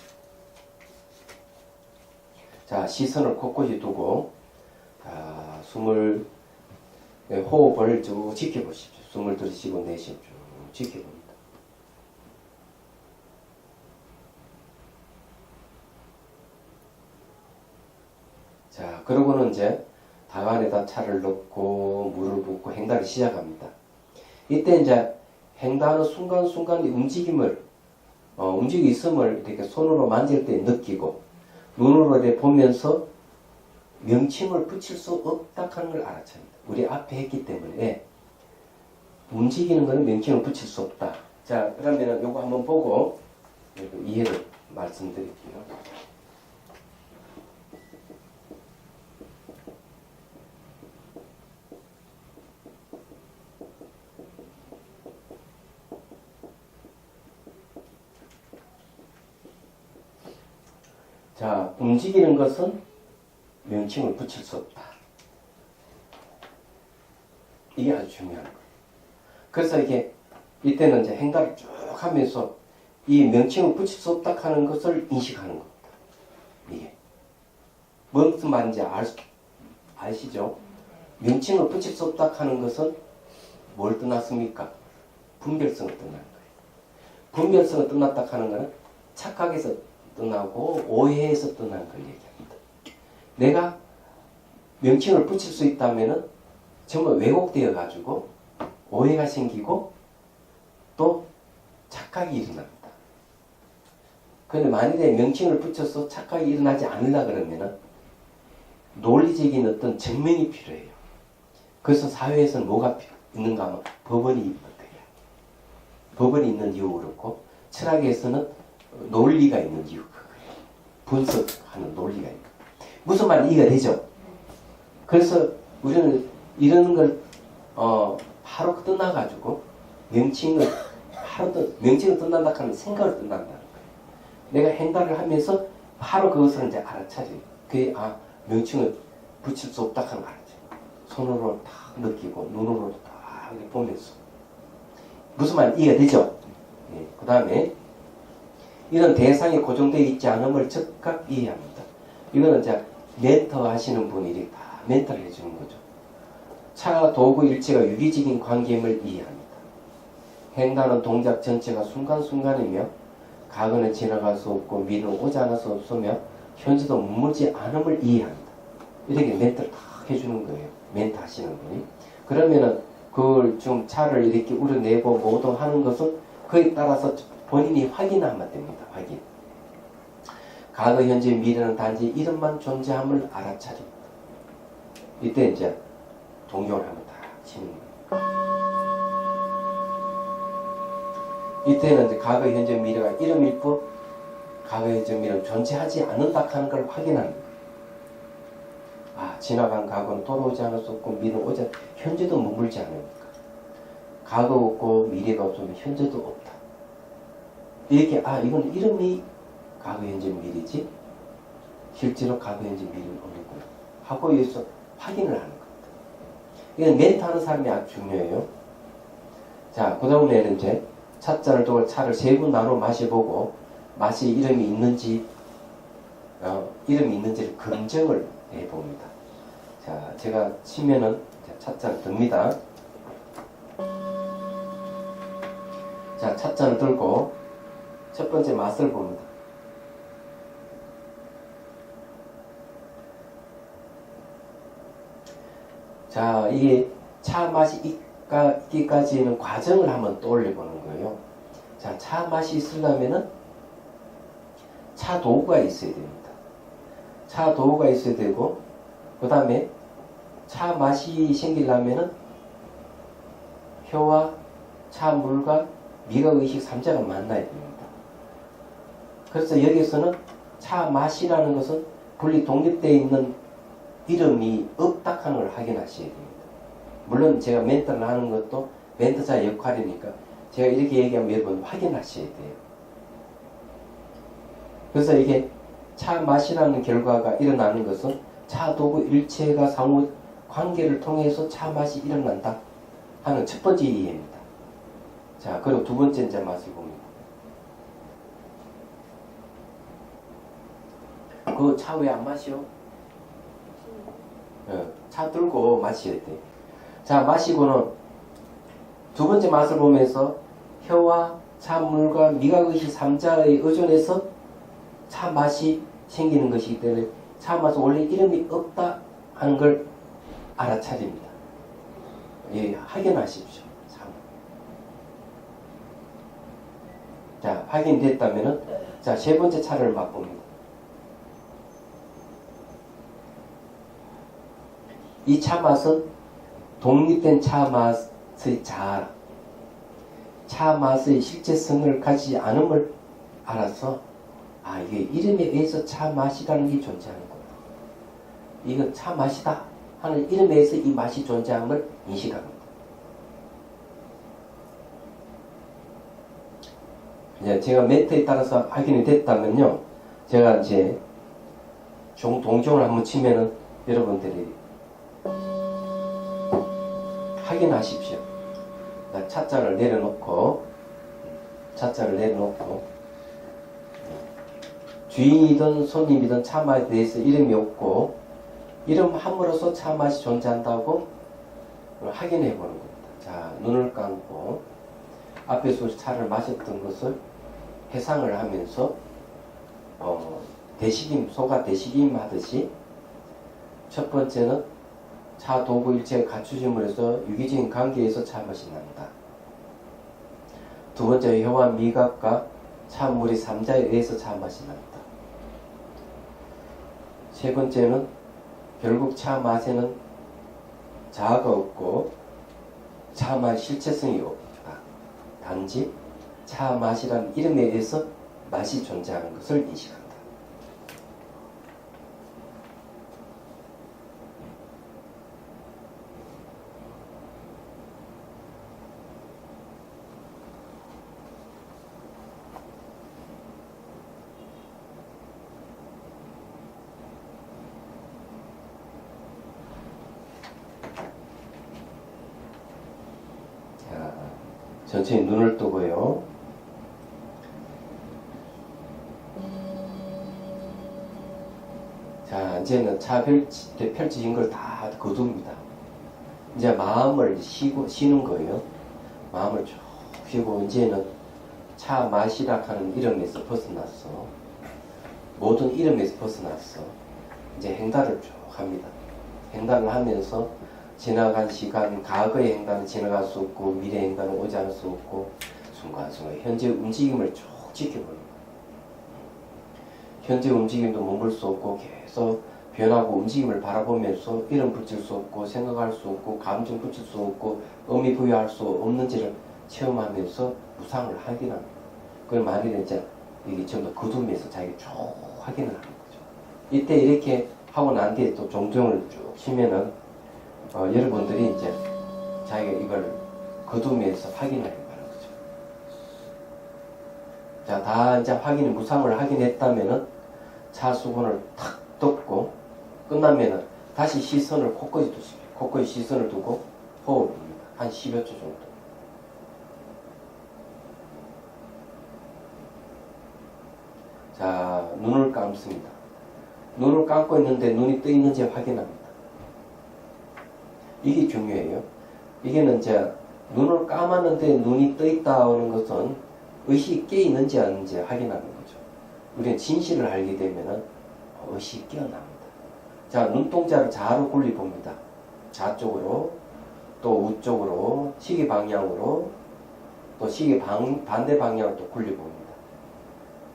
[SPEAKER 1] 자, 시선을 곳곳이 두고 숨을 호흡을 쭉 지켜보십시오. 숨을 들이쉬고 내쉬고 쭉 지켜봅니다. 자, 그러고는 이제 다간에다 차를 넣고 물을 붓고 행단을 시작합니다. 이때 이제 행단의 순간순간 움직임을 움직이 있음을 이렇게 손으로 만질 때 느끼고 눈으로 이렇게 보면서 명칭을 붙일 수 없다 하는 걸 알아차립니다. 우리 앞에 했기 때문에 움직이는 것은 명칭을 붙일 수 없다. 자, 그러면 요거 한번 보고 이해를 말씀드릴게요. 자, 움직이는 것은 명칭을 붙일 수 없다. 이게 아주 중요한 거예요. 그래서 이게 이때는 이제 행가를 쭉 하면서 이 명칭을 붙일 수 없다 하는 것을 인식하는 겁니다. 이게 무슨 말인지 아시죠? 명칭을 붙일 수 없다 하는 것은 뭘 떠났습니까? 분별성을 떠나는 거예요. 분별성을 떠났다 하는 것은 착각에서 떠나고 오해에서 떠나는 걸 얘기합니다. 내가 명칭을 붙일 수 있다면 정말 왜곡되어 가지고 오해가 생기고 또 착각이 일어납니다. 그런데 만일에 명칭을 붙여서 착각이 일어나지 않으려 그러면 논리적인 어떤 증명이 필요해요. 그래서 사회에서는 뭐가 있는가 하면 법원이 있거든요. 법원이 있는 이유 그렇고 철학에서는 논리가 있는 이유 그거예요. 분석하는 논리가 있는 무슨 말 이해가 되죠? 그래서 우리는 이런 걸 바로 떠나가지고 명칭을 떠난다 하면 생각을 떠난다는 거예요. 내가 행동을 하면서 바로 그것을 이제 알아차려요. 그게 명칭을 붙일 수 없다 하는 걸 알아차려요. 손으로 딱 느끼고 눈으로 딱 이렇게 보면서 무슨 말 이해가 되죠? 네. 그 다음에 이런 대상이 고정되어 있지 않음을 즉각 이해합니다. 이거는 이제 멘터 하시는 분이 이렇게 다 멘터를 해주는 거죠. 차, 도구 일체가 유기적인 관계임을 이해합니다. 행하는 동작 전체가 순간순간이며 과거는 지나갈 수 없고 미래는 오지 않을 수 없으며 현재도 머물지 않음을 이해합니다. 이렇게 멘트를 다 해주는 거예요. 멘트 하시는 분이. 그러면은 그걸 좀 차를 이렇게 우려내고 뭐도 하는 것은 그에 따라서 본인이 확인하면 됩니다. 확인. 과거, 현재, 미래는 단지 이름만 존재함을 알아차립니다. 이때 이제 동경을 한번 다 치는 거예요. 이때는 이제 과거, 현재, 미래가 이름일 뿐 과거, 현재, 미래는 존재하지 않는다 하는 걸 확인하는 거예요. 지나간 과거는 돌아오지 않을 수 없고 미래는 오지 현재도 머물지 않으니까 과거 없고 미래가 없으면 현재도 없다. 이렇게 이건 이름이 과거, 현재, 미래지 실제로 과거, 현재, 미래는 없는구나 하고 여기서 확인을 하는 겁니다. 이건 멘트하는 사람이 아주 중요해요. 자, 그 다음에는 이제 찻잔을 두고 차를 세 분 나눠 마셔보고 맛이 이름이 있는지를 검증을 해봅니다. 자, 제가 치면은 찻잔을 듭니다. 자, 찻잔을 들고 첫 번째 맛을 봅니다. 자, 이게 차 맛이 있기까지는 과정을 한번 떠올려 보는 거예요. 자, 차 맛이 있으려면은 차 도구가 있어야 됩니다. 차 도구가 있어야 되고, 그 다음에 차 맛이 생기려면은 혀와 차 물과 미각 의식 3자가 만나야 됩니다. 그래서 여기서는 차 맛이라는 것은 분리 독립되어 있는 이름이 없다 하는 걸 확인하셔야 됩니다. 물론 제가 멘트를 하는 것도 멘트자의 역할이니까 제가 이렇게 얘기하면 여러분 확인하셔야 돼요. 그래서 이게 차 맛이라는 결과가 일어나는 것은 차 도구 일체가 상호 관계를 통해서 차 맛이 일어난다 하는 첫 번째 이해입니다. 자, 그리고 두 번째 이제 맛을 봅니다. 그 차 왜 안 마셔? 차 들고 마셔야 돼. 자, 마시고는 두 번째 맛을 보면서 혀와 차물과 미각의식 3자의 의존해서 차 맛이 생기는 것이기 때문에 차 맛은 원래 이름이 없다 하는 걸 알아차립니다. 예, 확인하십시오. 자, 확인됐다면은 자, 세 번째 차를 맛봅니다. 이 차 맛은 독립된 차 맛의 자아, 차 맛의 실제성을 가지지 않음을 알아서 아 이게 이름에 의해서 차 맛이라는 게 존재하는구나. 이건 차 맛이다 하는 이름에 의해서 이 맛이 존재함을 인식합니다. 이제 제가 멘트에 따라서 확인이 됐다면요, 제가 이제 동종을 한번 치면은 여러분들이 확인하십시오. 차자를 내려놓고 주인이든 손님이든 차맛에 대해서 이름이 없고 이름 함으로써 차맛이 존재한다고 확인해 보는 겁니다. 자, 눈을 감고 앞에서 차를 마셨던 것을 회상을 하면서 대식임, 소가 대식임 하듯이 첫 번째는 차 도구 일체가 갖추짐으로 해서 유기적인 관계에서 차맛이 난다. 두 번째, 혀와 미각과 차물이 삼자에 의해서 차맛이 난다. 세 번째는 결국 차 맛에는 자아가 없고 차 맛 실체성이 없다. 단지 차 맛이라는 이름에 의해서 맛이 존재하는 것을 인식한다. 천천히 눈을 뜨고요. 자, 이제는 차 펼쳐진 걸 다 거둡니다. 이제 마음을 쉬는 거예요. 마음을 쭉 쉬고 이제는 차 마시라 하는 이름에서 벗어났어. 모든 이름에서 벗어났어. 이제 행단을 쭉 합니다. 행단을 하면서 지나간 시간, 과거의 행단은 지나갈 수 없고 미래의 행단은 오지 않을 수 없고 순간순간 현재 움직임을 쭉 지켜보는 거예요. 현재 움직임도 머물 수 없고 계속 변하고 움직임을 바라보면서 이름 붙일 수 없고 생각할 수 없고 감정 붙일 수 없고 의미 부여할 수 없는지를 체험하면서 무상을 확인합니다. 그걸 만일에 이제 이게 전부 거두면서 자기가 쭉 확인을 하는 거죠. 이때 이렇게 하고 난 뒤에 또 종종을 쭉 치면은 여러분들이 이제 자기가 이걸 거두면서 확인하려고 하는 거죠. 자, 다 이제 무상을 확인했다면은 차 수건을 탁 덮고 끝나면은 다시 시선을 코끝에 두십시오. 코끝에 시선을 두고 호흡을 합니다. 한 10여 초 정도. 자, 눈을 감습니다. 눈을 감고 있는데 눈이 떠 있는지 확인합니다. 이게 중요해요. 이게는 이제 눈을 감았는데 눈이 떠 있다는 것은 의식이 깨 있는지 아닌지 확인하는 거죠. 우리는 진실을 알게 되면은 의식이 깨어납니다. 자, 눈동자를 좌로 굴리 봅니다. 좌쪽으로, 또 우쪽으로, 시계 방향으로, 또 시계 반대 방향으로 또 굴리 봅니다.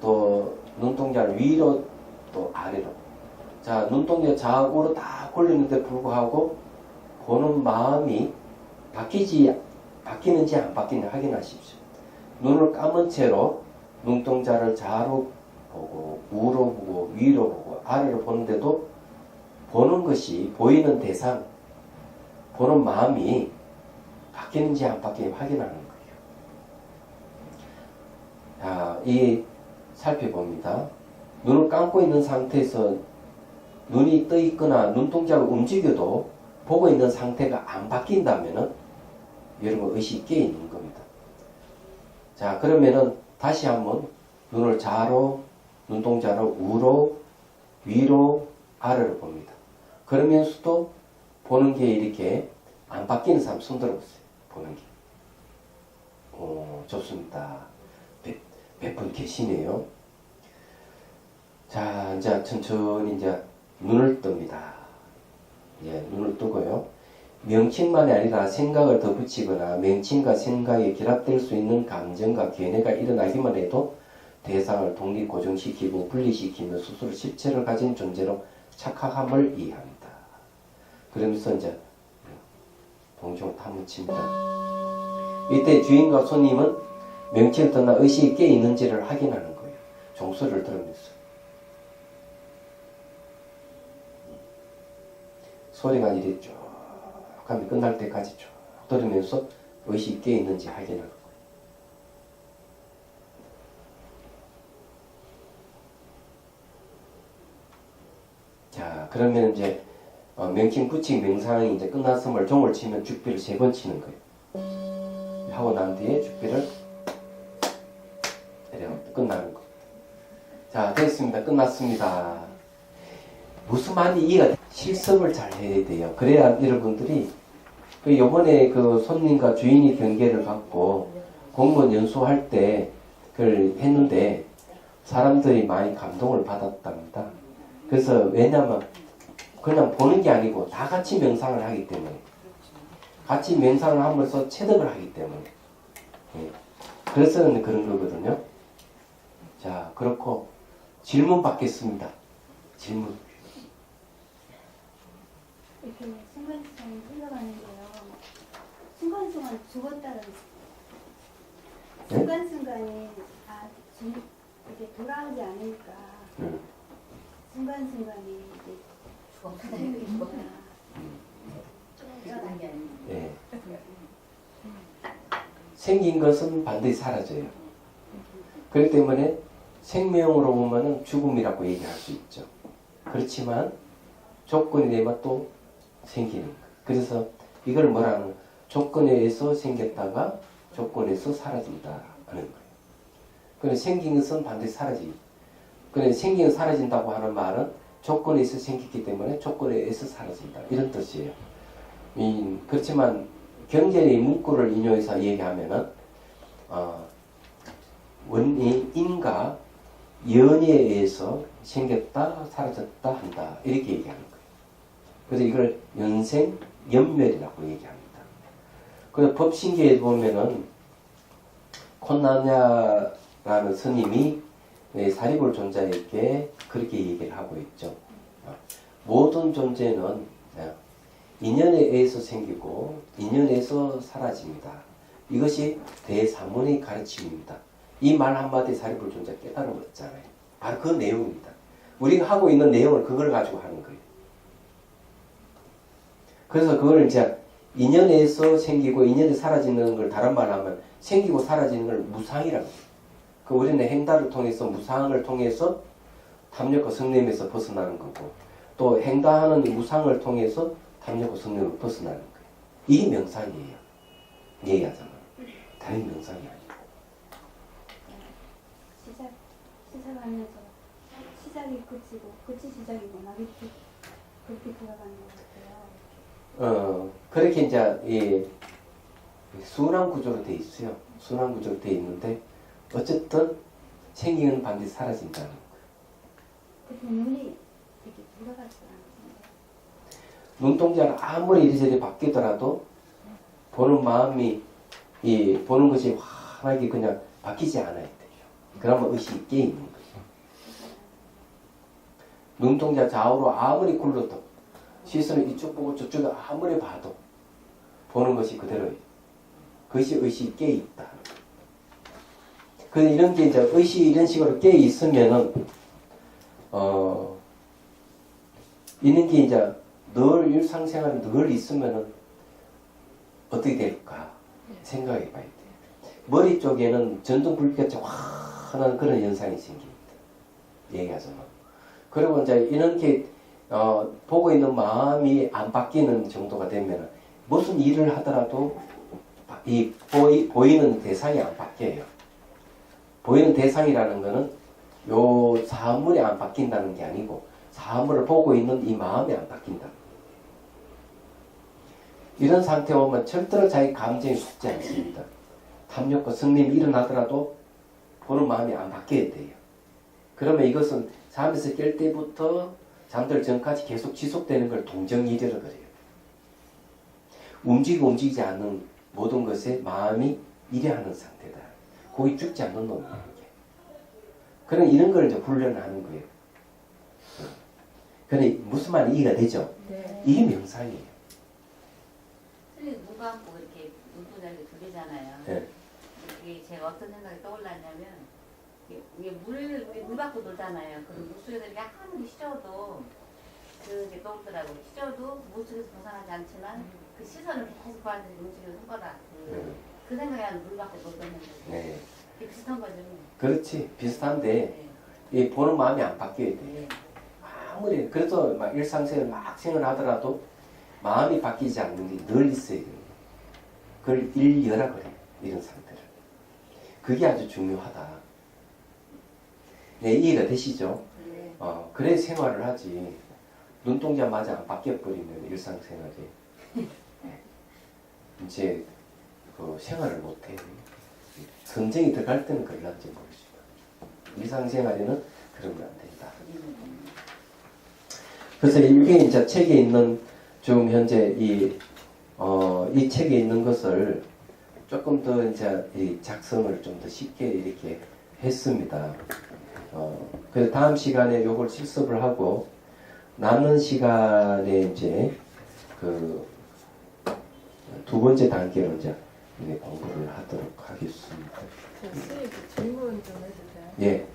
[SPEAKER 1] 또 눈동자를 위로 또 아래로. 자, 눈동자 좌우로 다 굴리는데 불구하고 보는 마음이 바뀌는지 안 바뀌는지 확인하십시오. 눈을 감은 채로 눈동자를 좌로 보고 우로 보고 위로 보고 아래로 보는데도 보는 것이 보이는 대상, 보는 마음이 바뀌는지 안 바뀌는지 확인하는 거예요. 자, 이 살펴봅니다. 눈을 감고 있는 상태에서 눈이 떠 있거나 눈동자가 움직여도 보고 있는 상태가 안 바뀐다면은 여러분 의식이 깨 있는 겁니다. 자, 그러면은 다시 한번 눈을 좌로, 눈동자를 우로, 위로, 아래로 봅니다. 그러면서도 보는 게 이렇게 안 바뀌는 사람 손 들어보세요. 보는 게. 좋습니다. 몇 분 계시네요. 자, 이제 천천히 이제 눈을 뜹니다. 예, 눈을 뜨고요. 명칭만이 아니라 생각을 덧붙이거나 명칭과 생각이 결합될 수 있는 감정과 견해가 일어나기만 해도 대상을 독립 고정시키고 분리시키며 스스로 실체를 가진 존재로 착각함을 이해합니다. 그러면서 이제 동종 타무칩니다. 이때 주인과 손님은 명칭을 떠나 의식이 깨 있는지를 확인하는 거예요. 종소리를 들으면서. 소리가 이래 쭉 하면 끝날 때까지 쭉 들으면서 의식이 깨 있는지 확인하는 거예요. 자, 그러면 이제 명칭 부칭 명상이 이제 끝났음을 종을 치면 죽비를 3번 치는 거예요. 하고 난 뒤에 죽비를 이렇게 끝나는 거. 자, 됐습니다. 끝났습니다. 무슨 말인지 이해가 실습을 잘 해야 돼요. 그래야 여러분들이 요번에 그 손님과 주인이 경계를 갖고 공무원 연수할 때 그걸 했는데 사람들이 많이 감동을 받았답니다. 그래서 왜냐면 그냥 보는 게 아니고 다 같이 명상을 하기 때문에 같이 명상을 하면서 체득을 하기 때문에 예. 그래서 그런 거거든요. 자, 그렇고 질문 받겠습니다. 질문.
[SPEAKER 4] 이렇게 순간순간 흘러가는데요. 순간순간 죽었다는
[SPEAKER 1] 네?
[SPEAKER 4] 순간순간이 이렇게 돌아오지 않으니까 순간순간이 이제 죽었다.
[SPEAKER 1] 예. 생긴 것은 반드시 사라져요. 그렇기 때문에 생명으로 보면은 죽음이라고 얘기할 수 있죠. 그렇지만 조건이 되면 또 생기는 거예요. 그래서 이걸 뭐라는 거예요? 조건에 의해서 생겼다가 조건에서 사라진다 하는 거예요. 그런데 생긴 것은 반드시 사라지고, 그런데 생긴 것이 사라진다고 하는 말은 조건에 의해서 생겼기 때문에 조건에 의해서 사라진다 이런 뜻이에요. 그렇지만 경전의 문구를 인용해서 얘기하면은 원인과 연에 의해서 생겼다 사라졌다 한다 이렇게 얘기하는 거예요. 그래서 이걸 연생 연멸이라고 얘기합니다. 그래서 법신계에 보면은 콘나냐라는 스님이 사리불 존자에게 그렇게 얘기를 하고 있죠. 모든 존재는 인연에 의해서 생기고 인연에 의해서 사라집니다. 이것이 대사문의 가르침입니다. 이 말 한마디 사리불 존자 깨달음 얻잖아요. 바로 그 내용입니다. 우리가 하고 있는 내용을 그걸 가지고 하는 거예요. 그래서 그걸 이제 인연에서 생기고 인연에 사라지는 걸 다른 말로 하면 생기고 사라지는 걸 무상이라고 해요. 그 우리는 행다를 통해서 무상을 통해서 탐욕과 성냄에서 벗어나는 거고 또 행다하는 무상을 통해서 탐욕과 성냄을 벗어나는 거예요. 이게 명상이에요. 얘기하자면 다른 명상이 아니고
[SPEAKER 4] 시작하면서 시작이 끝이고 끝이 시작이고 막 이렇게 그렇게 돌아가는 것 같아요.
[SPEAKER 1] 그렇게 이제 순환 구조로 돼 있어요. 순환 구조로 돼 있는데 어쨌든 생기는 반드시 사라진다는 거예요.
[SPEAKER 4] 그 눈이 이렇게 돌아가지 않습니다.
[SPEAKER 1] 눈동자가 아무리 이리저리 바뀌더라도 보는 마음이 보는 것이 환하게 그냥 바뀌지 않아야 돼요. 그러면 의식이 깨 있는 거예요. 눈동자 좌우로 아무리 굴러도 시선을 이쪽 보고 저쪽에 아무리 봐도 보는 것이 그대로예요. 그것이 의식이 깨 있다. 그런데 이런 게 이제 의식이 이런 식으로 깨 있으면은 있는 게 이제 늘 일상생활에 늘 있으면은 어떻게 될까 생각해 봐야 돼요. 머리 쪽에는 전등불빛같이 환한 그런 현상이 생깁니다. 얘기하자면. 그리고 이제 이렇게 보고 있는 마음이 안 바뀌는 정도가 되면 무슨 일을 하더라도 이 보이는 대상이 안 바뀌어요. 보이는 대상이라는 것은 요 사물이 안 바뀐다는 게 아니고 사물을 보고 있는 이 마음이 안 바뀐다. 이런 상태에 오면 절대로 자기 감정이 속지 않습니다. 탐욕과 성냄이 일어나더라도 보는 마음이 안 바뀌어야 돼요. 그러면 이것은 잠에서 깰 때부터 잠들 전까지 계속 지속되는 걸 동정이래라 그래요. 움직이고 움직이지 않는 모든 것에 마음이 일해하는 상태다. 거기 죽지 않는 놈이에요. 그런 이런 걸 이제 훈련하는 거예요. 근데 무슨 말이 이해가 되죠?
[SPEAKER 2] 네.
[SPEAKER 1] 이게 명상이에요.
[SPEAKER 5] 선생님 눈 감고 이렇게 눈동자 이렇게 돌리잖아요.
[SPEAKER 1] 네.
[SPEAKER 5] 이게 제가 어떤 생각이 떠올랐냐면 이게 물 받고 놀잖아요. 그럼 물속에서 이렇게 아무리 휘저어도 그게 떠오르더라고요. 휘저어도 물속에서 벗어나지 않지만 그 시선을 계속 봐야 되는 움직이는 손가락 그 생각이 나는 물 받고 놀던데
[SPEAKER 1] 네.
[SPEAKER 5] 이게 비슷한 거죠.
[SPEAKER 1] 그렇지. 비슷한데
[SPEAKER 5] 네.
[SPEAKER 1] 이 보는 마음이 안 바뀌어야 돼.
[SPEAKER 5] 네.
[SPEAKER 1] 아무리 그래서 막 일상생활 막 생활하더라도 마음이 바뀌지 않는 게 늘 있어야 돼요. 그걸 일여라 그래. 이런 상태를. 그게 아주 중요하다. 네, 이해가 되시죠?
[SPEAKER 5] 네.
[SPEAKER 1] 그래 생활을 하지. 눈동자마저 안 바뀌어버리면 일상생활이 이제 그 생활을 못해. 전쟁이 들어갈 때는 그럴지 모르지만 일상생활에는 그러면 안 된다. 그래서 이게 이제 책에 있는 지금 현재 이 책에 있는 것을 조금 더 이제 이 작성을 좀 더 쉽게 이렇게 했습니다. 그래서 다음 시간에 요걸 실습을 하고 남는 시간에 이제 그 두 번째 단계로 이제 공부를 하도록 하겠습니다.
[SPEAKER 2] 선생님 질문 좀 해도 돼요?
[SPEAKER 1] 예.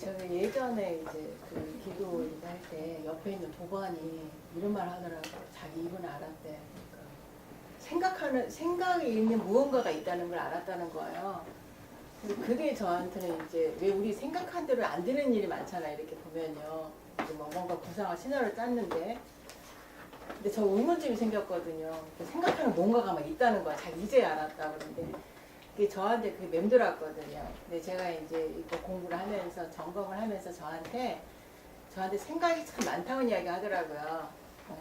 [SPEAKER 2] 저기 예전에 이제 그 기도 이거 할 때 옆에 있는 도반이 이런 말 하더라고. 자기 입은 알았대. 그러니까 생각이 있는 무언가가 있다는 걸 알았다는 거예요. 근데 그게 저한테는 이제 왜 우리 생각한 대로 안 되는 일이 많잖아 이렇게 보면요. 이제 뭐 뭔가 구상한 신호를 짰는데, 근데 저 의문점이 생겼거든요. 생각하는 뭔가가 막 있다는 거야. 자기 이제 알았다 그러는데. 그게 저한테 그게 맴돌았거든요. 근데 제가 이제 이거 공부를 하면서 점검을 하면서 저한테 생각이 참 많다고 이야기 하더라고요.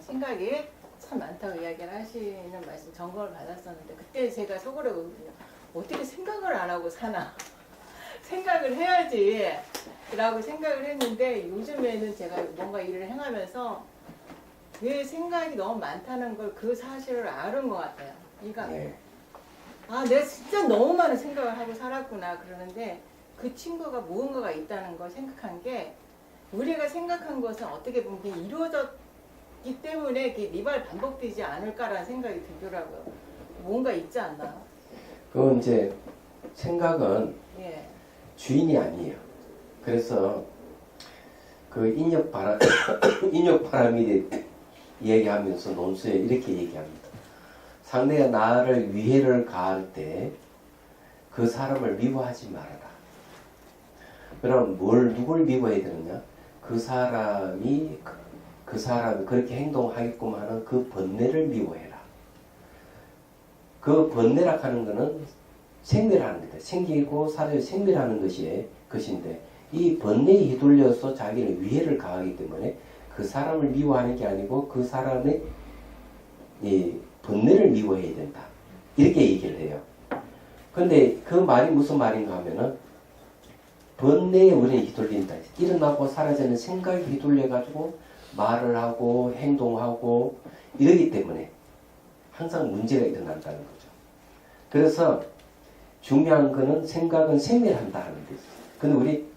[SPEAKER 2] 생각이 참 많다고 이야기를 하시는 말씀 점검을 받았었는데 그때 제가 속으로거든요. 어떻게 생각을 안 하고 사나? 생각을 해야지 라고 생각을 했는데 요즘에는 제가 뭔가 일을 행하면서 왜 생각이 너무 많다는 걸 그 사실을 아는 것 같아요. 그러니까
[SPEAKER 1] 네.
[SPEAKER 2] 아, 내가 진짜 너무 많은 생각을 하고 살았구나. 그러는데 그 친구가 무언가가 있다는 걸 생각한 게 우리가 생각한 것은 어떻게 보면 그게 이루어졌기 때문에 그게 네발 반복되지 않을까라는 생각이 들더라고요. 뭔가 있지 않나?
[SPEAKER 1] 그건 이제 생각은
[SPEAKER 2] 예.
[SPEAKER 1] 주인이 아니에요. 그래서 그 인력바람이 얘기하면서 논수에 이렇게 얘기합니다. 상대가 나를 위해를 가할 때 그 사람을 미워하지 말아라. 그럼 누굴 미워해야 되느냐? 그 사람이 그렇게 행동하게끔 하는 그 번뇌를 미워해라. 그 번뇌라 하는 것은 생멸하는 거다. 생기고 사라져 생멸하는 것인데 이 번뇌에 휘둘려서 자기는 위해를 가하기 때문에 그 사람을 미워하는 게 아니고 그 사람의 이 번뇌를 미워해야 된다. 이렇게 얘기를 해요. 근데 그 말이 무슨 말인가 하면은 번뇌에 우리는 휘둘린다. 일어나고 사라지는 생각에 휘둘려가지고 말을 하고 행동하고 이러기 때문에 항상 문제가 일어난다는 거죠. 그래서 중요한 거는 생각은 생멸한다는 데 있어요. 근데 우리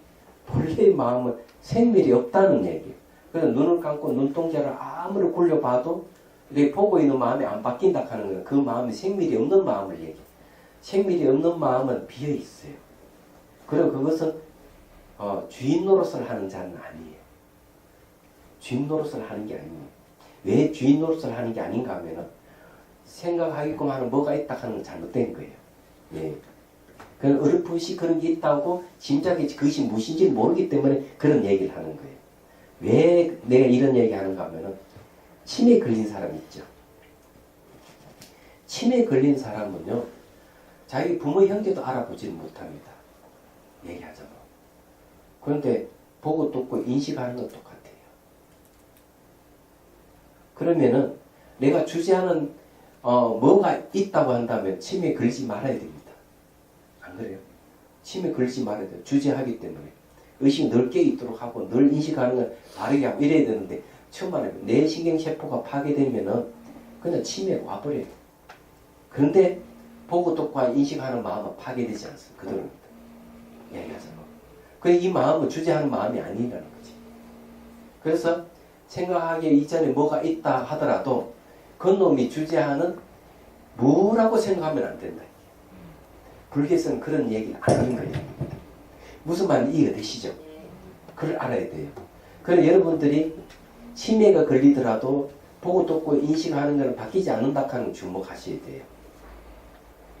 [SPEAKER 1] 본래의 마음은 생멸이 없다는 얘기예요. 그래서 눈을 감고 눈동자를 아무리 굴려봐도 이렇게 보고 있는 마음이 안 바뀐다 하는 거예요. 그 마음이 생멸이 없는 마음을 얘기해요. 생멸이 없는 마음은 비어 있어요. 그리고 그것은 주인 노릇을 하는 자는 아니에요. 주인 노릇을 하는 게 아니에요. 왜 주인 노릇을 하는 게 아닌가 하면은 생각하게끔 하는 뭐가 있다 하는 건 잘못된 거예요. 예. 그런 어렴풋이 그런 게 있다고 짐작이 그것이 무엇인지 모르기 때문에 그런 얘기를 하는 거예요. 왜 내가 이런 얘기 하는가 하면은 치매에 걸린 사람 있죠. 치매에 걸린 사람은요, 자기 부모 형제도 알아보지를 못합니다. 얘기하자면. 그런데 보고 듣고 인식하는 건 똑같아요. 그러면은 내가 주제하는 뭐가 있다고 한다면 치매에 걸리지 말아야 됩니다. 안 그래요? 치매에 걸리지 말아야 돼요. 주제하기 때문에. 의식이 넓게 있도록 하고 늘 인식하는 건 바르게 하고 이래야 되는데 처음 말하면 뇌 신경세포가 파괴되면은 그냥 치매가 와버려요. 그런데 보고 듣고 인식하는 마음은 파괴되지 않습니다. 그대로입니다. 얘기하자면. 그이 마음은 주제하는 마음이 아니라는 거지. 그래서 생각하기 이전에 뭐가 있다 하더라도 그놈이 주제하는 뭐라고 생각하면 안 된다. 불교에서는 그런 얘기가 아닌 거예요. 무슨 말인지 이해가 되시죠? 그걸 알아야 돼요. 그래서 여러분들이 치매가 걸리더라도 보고 듣고 인식하는 것은 바뀌지 않는다 하는 걸 주목하셔야 돼요.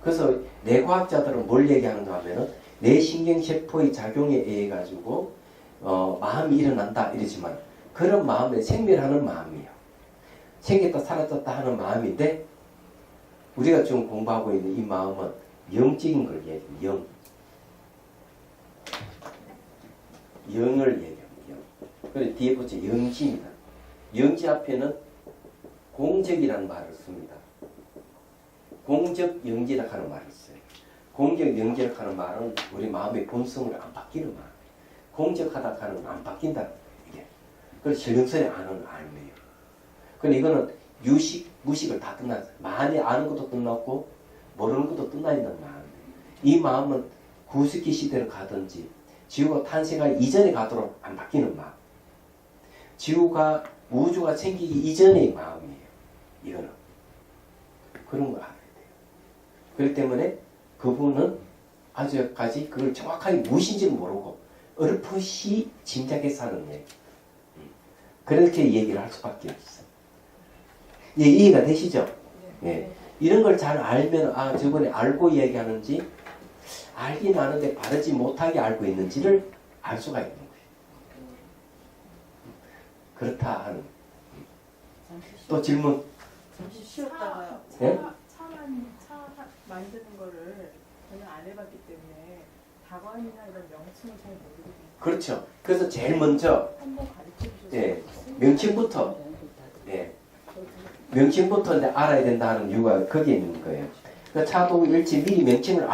[SPEAKER 1] 그래서 뇌과학자들은 뭘 얘기하는가 하면은 뇌신경세포의 작용에 의해 가지고 마음이 일어난다 이러지만 그런 마음은 생멸하는 마음이에요. 생겼다 사라졌다 하는 마음인데 우리가 지금 공부하고 있는 이 마음은 영적인 걸 얘기해요. 영. 영을 얘기합니다. 영. 그래서 뒤에 보죠. 영지입니다. 영지 앞에는 공적이라는 말을 씁니다. 공적 영지라 하는 말을 써요. 공적 영지라 하는 말은 우리 마음의 본성을 안 바뀌는 말. 공적하다 하는 건 안 바뀐다. 이게. 그래서 신령선에 아는 알매요. 근데 이거는 유식, 무식을 다 끝났어요. 많이 아는 것도 끝났고 모르는 것도 끝나 있는 마음이에요. 이 마음은 구스기 시대로 가든지 지구가 탄생하기 이전에 가도록 안 바뀌는 마음. 지구가 우주가 생기기 이전의 마음이에요. 이거는. 그런 걸 알아야 돼요. 그렇기 때문에 그분은 아주까지 그걸 정확하게 무엇인지 모르고 어렴풋이 짐작해서 하는 얘기. 그렇게 얘기를 할 수밖에 없어요. 예, 이해가 되시죠? 예. 이런 걸 잘 알면 아 저번에 알고 얘기하는지 알긴 아는데 바르지 못하게 알고 있는지를 알 수가 있는 거예요. 그렇다 하는. 또 질문.
[SPEAKER 2] 잠시 쉬었다가요.
[SPEAKER 1] 예?
[SPEAKER 6] 차 만드는 거를 저는 안 해봤기 때문에 다관이나 이런 명칭을 잘 모르거든요.
[SPEAKER 1] 그렇죠. 그래서 제일 먼저
[SPEAKER 6] 한번 가르쳐 주셔서
[SPEAKER 1] 예, 명칭부터 예, 명칭부터 이제 알아야 된다는 이유가 거기에 있는 거예요. 그러니까 차도 일치 미리 명칭을